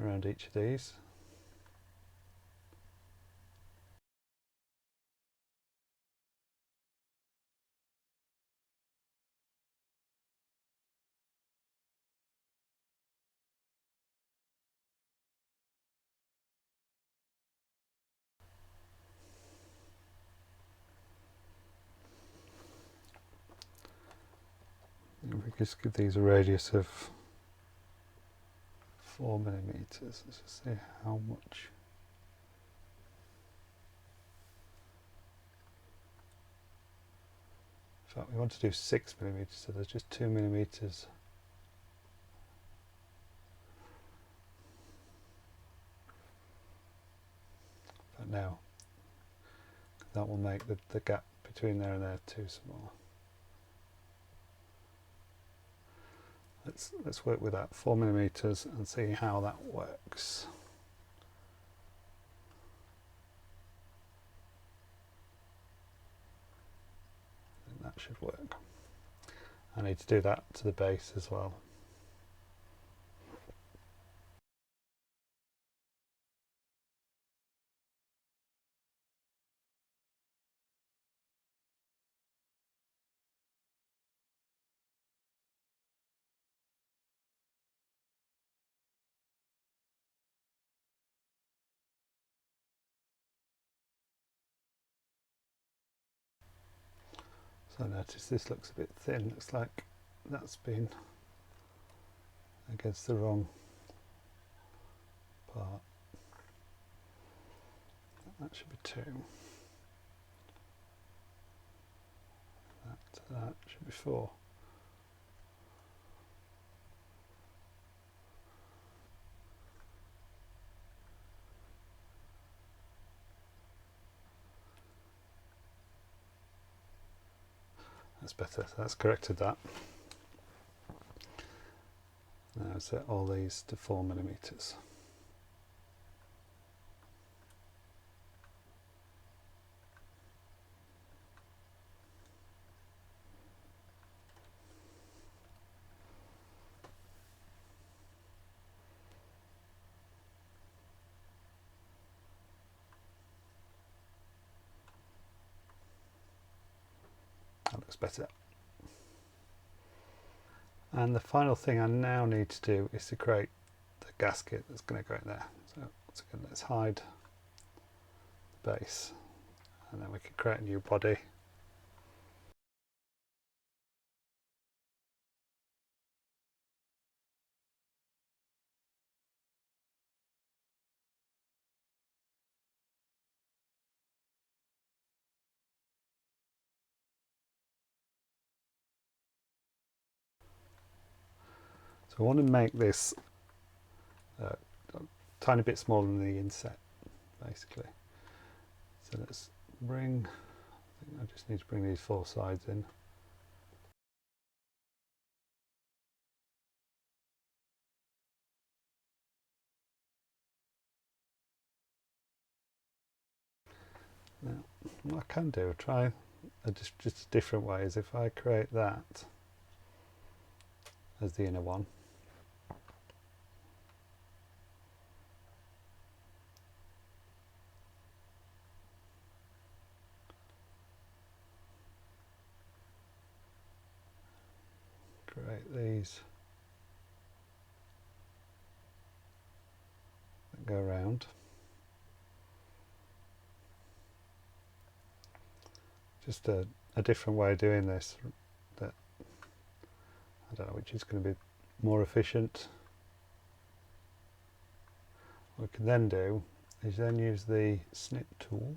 Speaker 1: around each of these. If we just give these a radius of 4mm, let's just see how much. In fact, we want to do 6mm, so there's just 2mm. But now, that will make the gap between there and there too small. Let's work with that 4mm and see how that works. And that should work. I need to do that to the base as well. So notice this looks a bit thin. Looks like that's been against the wrong part. That should be 2. That should be 4. That's better, so that's corrected that. Now set all these to 4mm. That looks better. And the final thing I now need to do is to create the gasket that's going to go in there. So once again, let's hide the base, and then we can create a new body. I want to make this a tiny bit smaller than the inset, basically. So let's bring, I think I just need to bring these 4 sides in. Now, what I can do, try just a different way, is if I create that as the inner one, create these that go around. Just a different way of doing this, that I don't know which is going to be more efficient. What we can then do is then use the snip tool,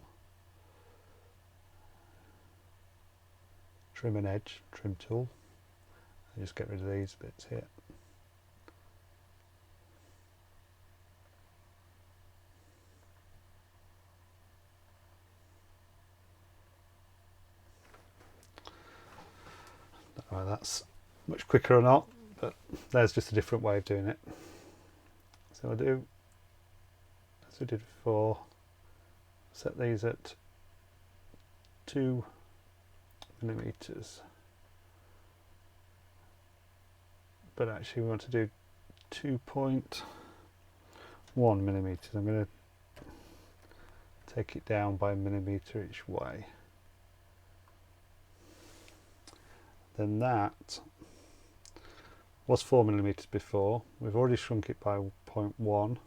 Speaker 1: trim an edge, trim tool, and just get rid of these bits here. Don't know whether that's much quicker or not, but there's just a different way of doing it. So I'll do as we did before, set these at 2 millimeters, but actually we want to do 2.1 millimeters. I'm going to take it down by a millimeter each way. Then that was 4 millimeters before. We've already shrunk it by 0.1, so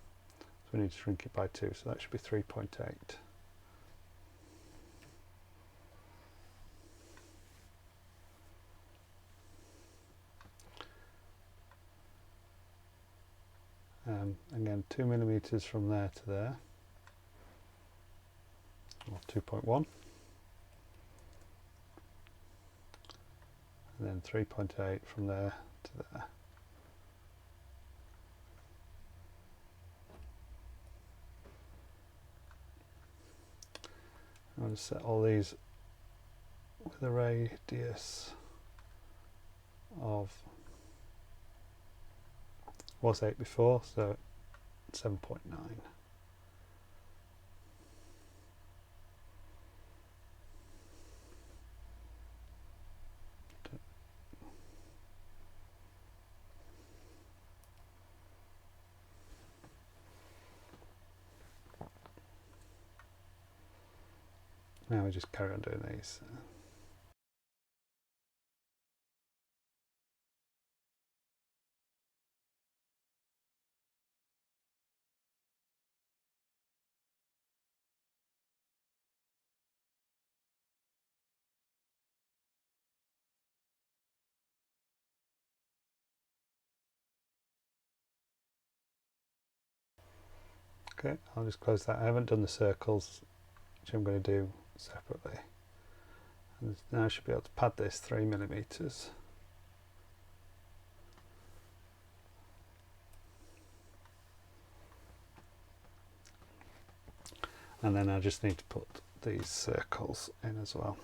Speaker 1: we need to shrink it by 2, so that should be 3.8. Again, 2 millimeters from there to there, or 2.1, and then 3.8 from there to there. I'm going to set all these with a radius of, was 8 before, so 7.9. Now we just carry on doing these. Okay, I'll just close that. I haven't done the circles, which I'm going to do separately. And now I should be able to pad this 3 millimeters. And then I just need to put these circles in as well.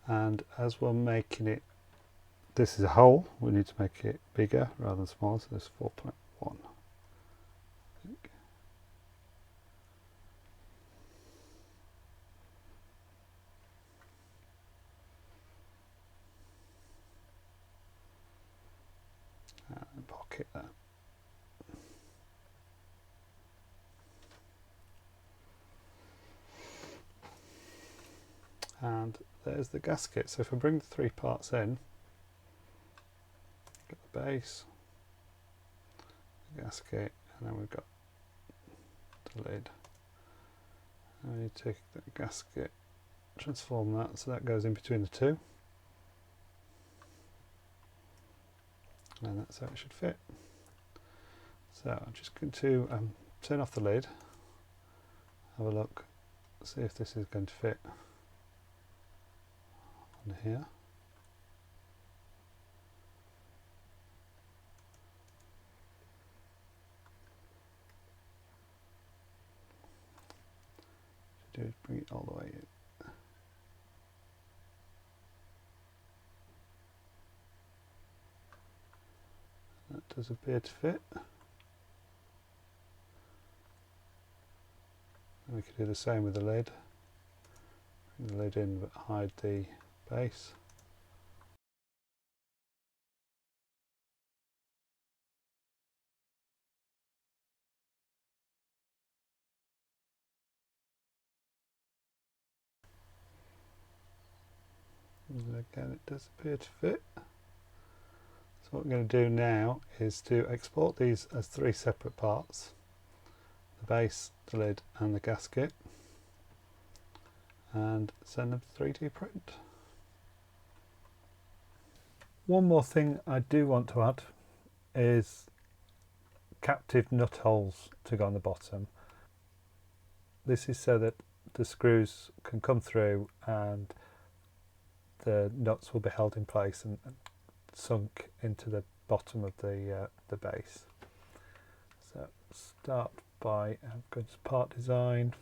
Speaker 1: And as we're making it, this is a hole, we need to make it bigger rather than smaller, so there's 4.1. And pocket that. And there's the gasket. So if I bring the 3 parts in, get the base, the gasket, and then we've got the lid. I need to take that gasket, transform that so that goes in between the two, and that's how it should fit. So I'm just going to turn off the lid, have a look, see if this is going to fit on here. Do is bring it all the way in. That does appear to fit. And we could do the same with the lid. Bring the lid in but hide the base. And again, it does appear to fit. So what I'm going to do now is to export these as 3 separate parts: the base, the lid and the gasket, and send them to 3D print. One more thing I do want to add is captive nut holes to go on the bottom. This is so that the screws can come through and the nuts will be held in place and sunk into the bottom of the base. So start by going to part design,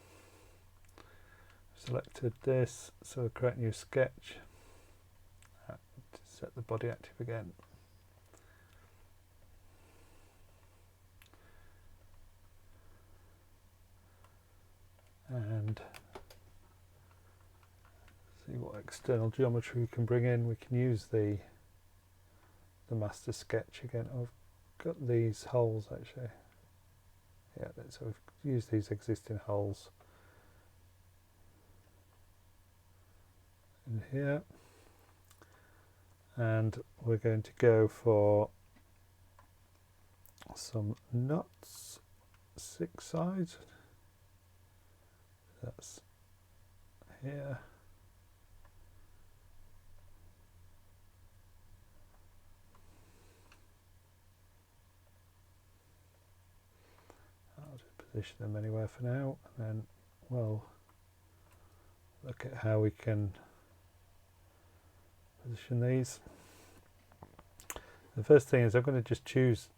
Speaker 1: selected this, so we'll create a new sketch, set the body active again. And see what external geometry we can bring in. We can use the master sketch again. I've got these holes actually. Yeah, so we've used these existing holes in here. And we're going to go for some nuts, 6 sides. That's here. I'll just position them anywhere for now, and then we'll look at how we can position these. The first thing is I'm going to just choose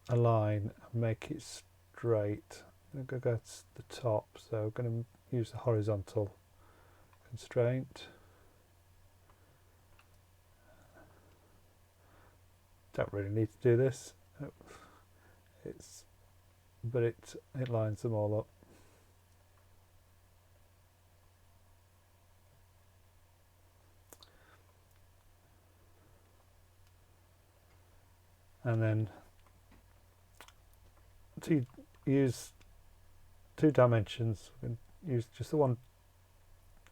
Speaker 1: a line and make it straight. I'm going to go to the top, so I'm going to use the horizontal constraint. Don't really need to do this, but it lines them all up. And then to use 2 dimensions, we can use just the one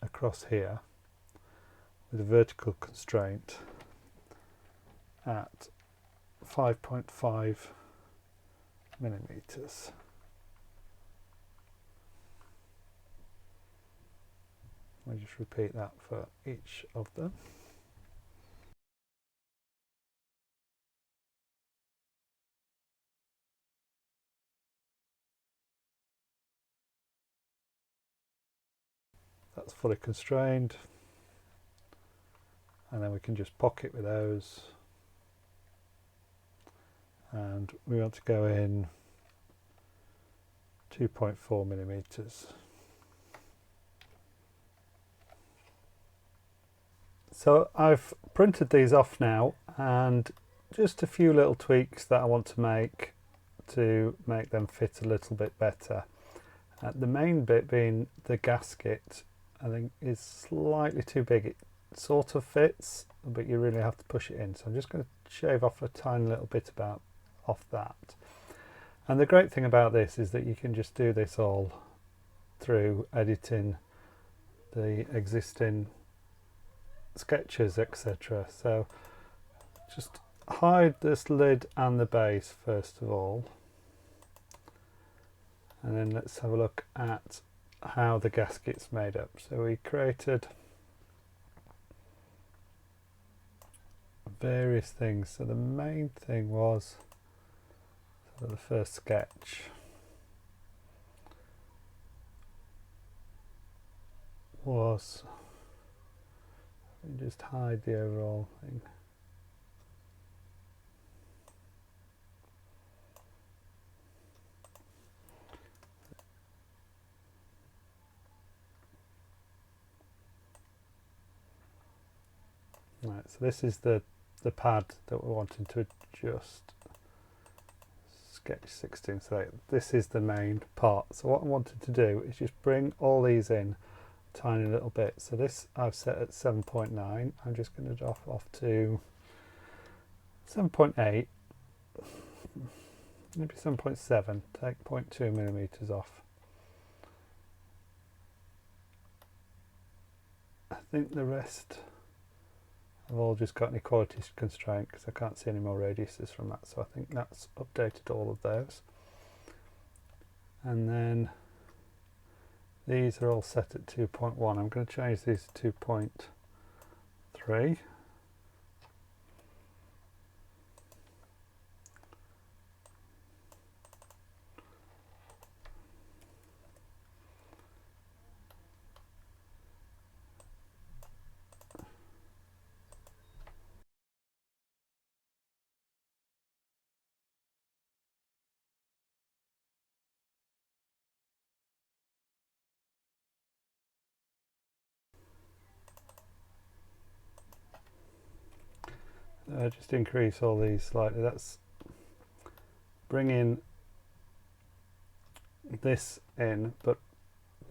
Speaker 1: across here with a vertical constraint at 5.5 millimeters. I'll just repeat that for each of them. That's fully constrained, and then we can just pocket with those, and we want to go in 2.4 millimeters. So I've printed these off now, and just a few little tweaks that I want to make them fit a little bit better. The main bit being the gasket, I think is slightly too big. It sort of fits, but you really have to push it in. So I'm just going to shave off a tiny little bit off that. And the great thing about this is that you can just do this all through editing the existing sketches, etc. So just hide this lid and the base first of all, and then let's have a look at how the gasket's made up. So we created various things. So the main thing was the first sketch was, let me just hide the overall thing. Right, so this is the pad that we're wanting to adjust. Sketch 16, so this is the main part. So what I wanted to do is just bring all these in a tiny little bit. So this I've set at 7.9. I'm just going to drop off to 7.8, maybe 7.7, take 0.2 millimeters off. I think the rest I've all just got an equality constraint because I can't see any more radiuses from that, so I think that's updated all of those. And then these are all set at 2.1. I'm going to change these to 2.3. Just increase all these slightly. That's bringing this in, but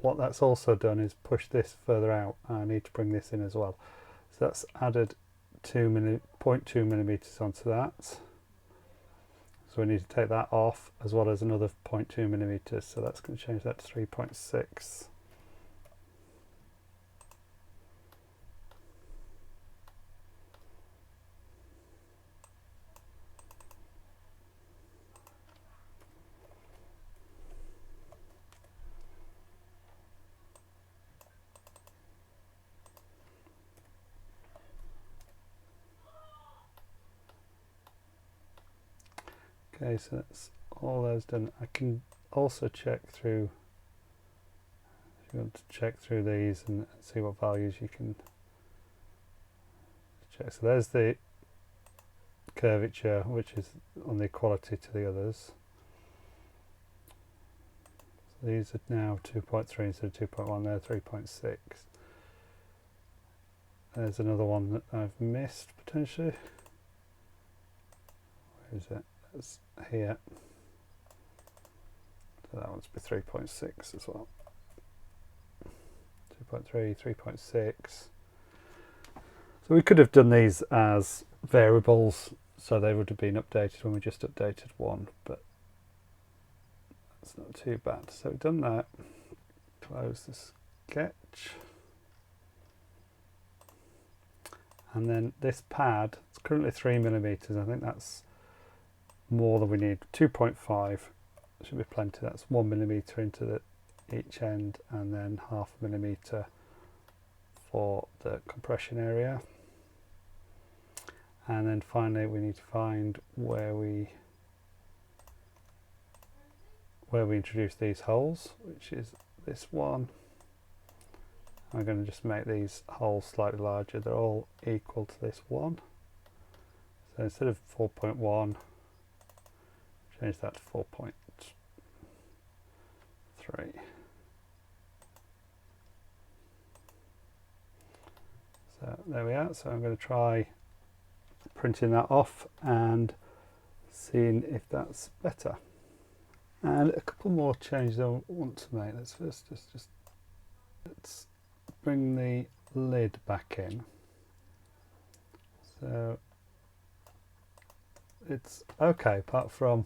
Speaker 1: what that's also done is push this further out. I need to bring this in as well. So that's added 0.2 millimeters onto that. So we need to take that off as well as another 0.2 millimeters. So that's going to change that to 3.6. Okay, so that's all those done. I can also check through, if you want to check through these and see what values you can check. So there's the curvature, which is on the equality to the others. So these are now 2.3 instead of 2.1, they're 3.6. There's another one that I've missed potentially. Where is it? That's here. So that one's be 3.6 as well. 2.3, 3.6. So we could have done these as variables, so they would have been updated when we just updated one, but that's not too bad. So we've done that. Close the sketch. And then this pad, it's currently 3 millimeters. I think that's more than we need. 2.5 should be plenty. That's 1 millimeter into each end, and then 0.5 millimeter for the compression area. And then finally we need to find where we introduce these holes, which is this one. I'm going to just make these holes slightly larger. They're all equal to this one. So instead of 4.1, change that to 4.3. So there we are. So I'm going to try printing that off and seeing if that's better. And a couple more changes I want to make. Let's first let's bring the lid back in. So it's okay, apart from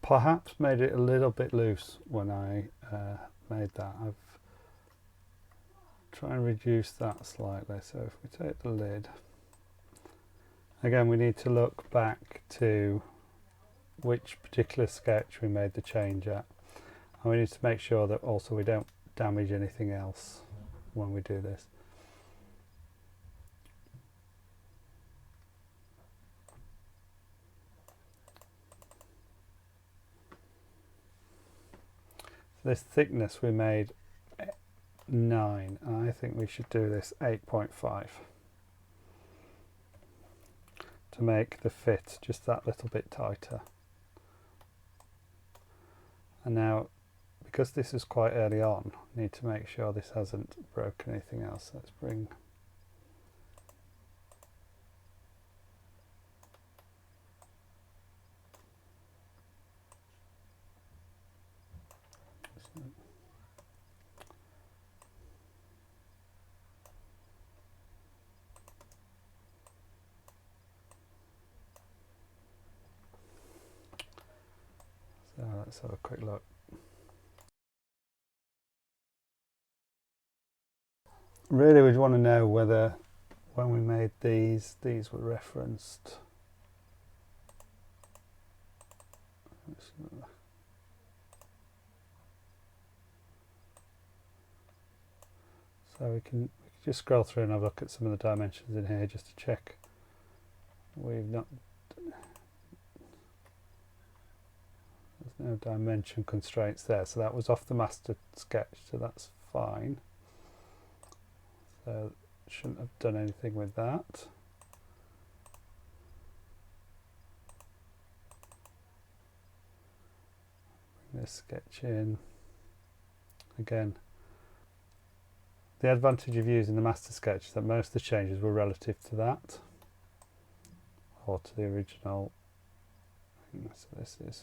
Speaker 1: perhaps made it a little bit loose when I made that. I've tried and reduce that slightly. So if we take the lid, again we need to look back to which particular sketch we made the change at. And we need to make sure that also we don't damage anything else when we do this. This thickness we made 9, and I think we should do this 8.5 to make the fit just that little bit tighter. And now, because this is quite early on, I need to make sure this hasn't broken anything else. Let's bring so let's have a quick look. Really, we'd want to know whether when we made these were referenced. So we can just scroll through and have a look at some of the dimensions in here just to check we've not. There's no dimension constraints there, so that was off the master sketch, so that's fine. So shouldn't have done anything with that. Bring this sketch in. Again, the advantage of using the master sketch is that most of the changes were relative to that, or to the original. So this is,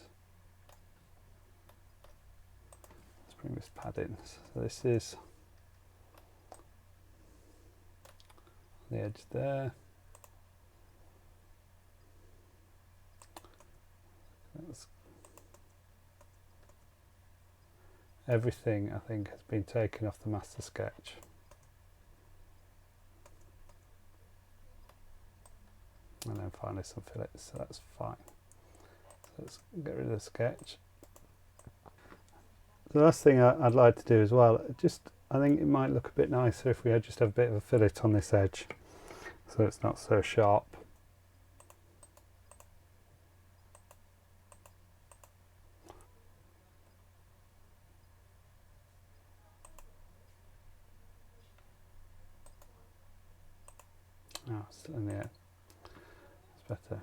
Speaker 1: let's bring this pad in. So this is on the edge there. Everything, I think, has been taken off the master sketch. And then finally some fillets, so that's fine. So let's get rid of the sketch. The last thing I'd like to do as well, I think it might look a bit nicer if we had just have a bit of a fillet on this edge, so it's not so sharp. Oh, still in the air. It's better.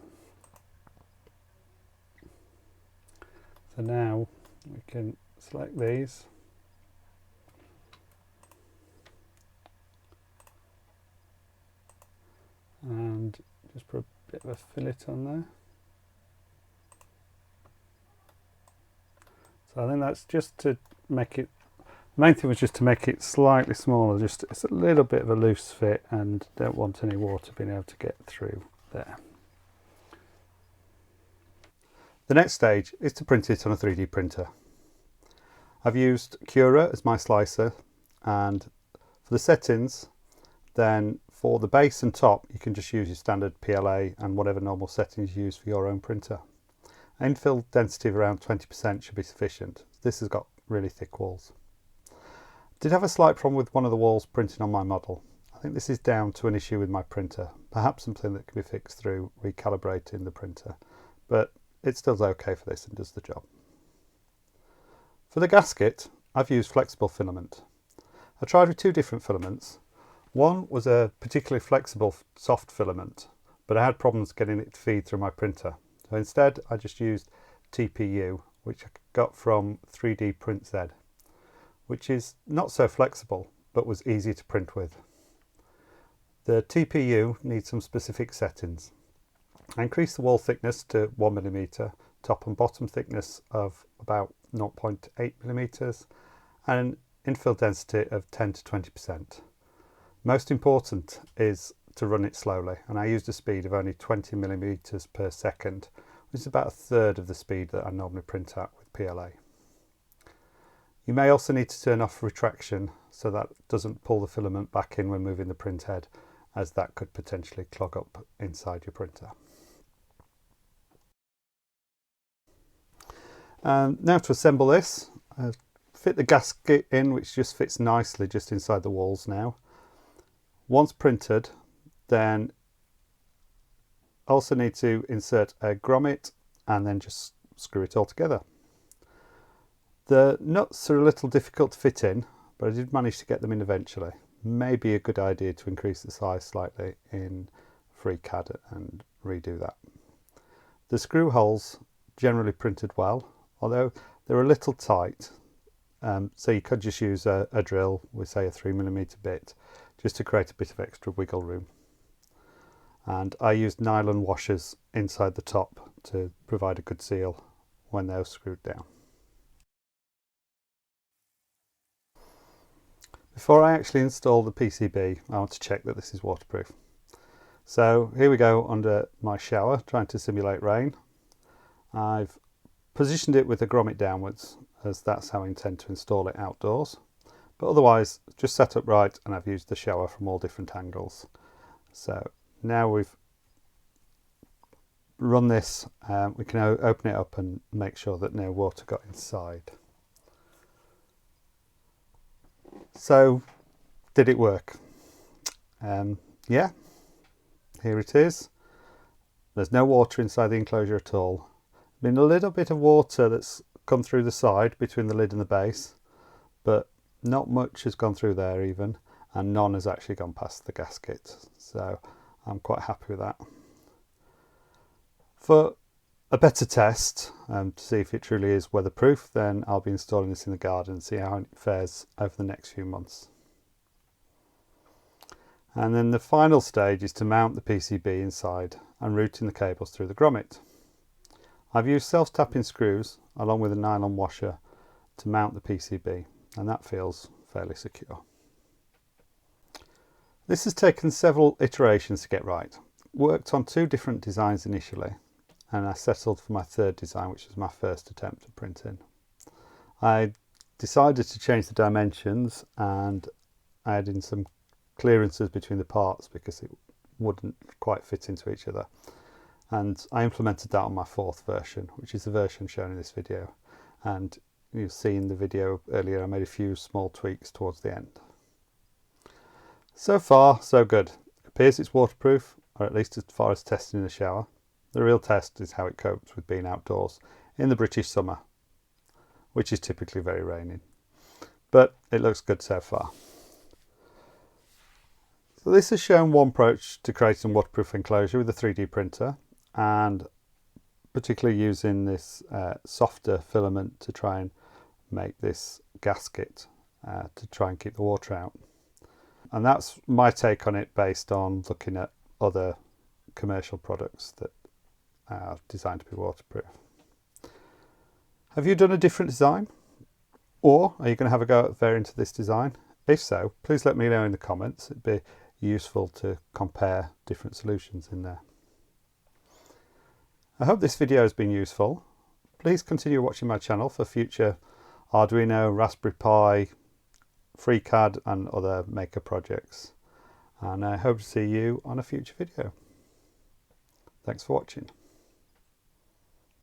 Speaker 1: So now we can select these. And just put a bit of a fillet on there. So I think that's just to make it, the main thing was just to make it slightly smaller, just it's a little bit of a loose fit and don't want any water being able to get through there. The next stage is to print it on a 3D printer. I've used Cura as my slicer, and for the settings, then for the base and top you can just use your standard PLA and whatever normal settings you use for your own printer. Infill density of around 20% should be sufficient. This has got really thick walls. Did have a slight problem with one of the walls printing on my model. I think this is down to an issue with my printer, perhaps something that can be fixed through recalibrating the printer, but it still's okay for this and does the job. For the gasket, I've used flexible filament. I tried with two different filaments. One was a particularly flexible soft filament, but I had problems getting it to feed through my printer. So instead, I just used TPU, which I got from 3D Print Z, which is not so flexible, but was easy to print with. The TPU needs some specific settings. I increased the wall thickness to 1mm, top and bottom thickness of about 0.8mm, and infill density of 10 to 20%. Most important is to run it slowly, and I used a speed of only 20mm per second, which is about a third of the speed that I normally print at with PLA. You may also need to turn off retraction so that doesn't pull the filament back in when moving the print head, as that could potentially clog up inside your printer. Now to assemble this, fit the gasket in, which just fits nicely just inside the walls now. Once printed, then also need to insert a grommet and then just screw it all together. The nuts are a little difficult to fit in, but I did manage to get them in eventually. Maybe a good idea to increase the size slightly in FreeCAD and redo that. The screw holes generally printed well, although they're a little tight, so you could just use a drill with, say, a 3mm bit just to create a bit of extra wiggle room. And I used nylon washers inside the top to provide a good seal when they're screwed down. Before I actually install the PCB, I want to check that this is waterproof. So here we go under my shower, trying to simulate rain. I've positioned it with the grommet downwards, as that's how I intend to install it outdoors. But otherwise, just set up right, and I've used the shower from all different angles. So now we've run this, we can open it up and make sure that no water got inside. So, did it work? Yeah, here it is. There's no water inside the enclosure at all. Been a little bit of water that's come through the side between the lid and the base, but not much has gone through there even, and none has actually gone past the gasket. So I'm quite happy with that. For a better test, to see if it truly is weatherproof, then I'll be installing this in the garden and see how it fares over the next few months. And then the final stage is to mount the PCB inside and routing the cables through the grommet. I've used self-tapping screws along with a nylon washer to mount the PCB, and that feels fairly secure. This has taken several iterations to get right. Worked on 2 different designs initially, and I settled for my third design, which was my first attempt at printing. I decided to change the dimensions and add in some clearances between the parts because it wouldn't quite fit into each other. And I implemented that on my 4th version, which is the version shown in this video. And you've seen the video earlier, I made a few small tweaks towards the end. So far, so good. It appears it's waterproof, or at least as far as testing in the shower. The real test is how it copes with being outdoors in the British summer, which is typically very rainy. But it looks good so far. So this has shown one approach to creating a waterproof enclosure with a 3D printer, and particularly using this softer filament to try and make this gasket to try and keep the water out. And that's my take on it based on looking at other commercial products that are designed to be waterproof. Have you done a different design? Or are you going to have a go at variant of this design? If so, please let me know in the comments. It'd be useful to compare different solutions in there. I hope this video has been useful. Please continue watching my channel for future Arduino, Raspberry Pi, FreeCAD and other maker projects. And I hope to see you on a future video. Thanks for watching.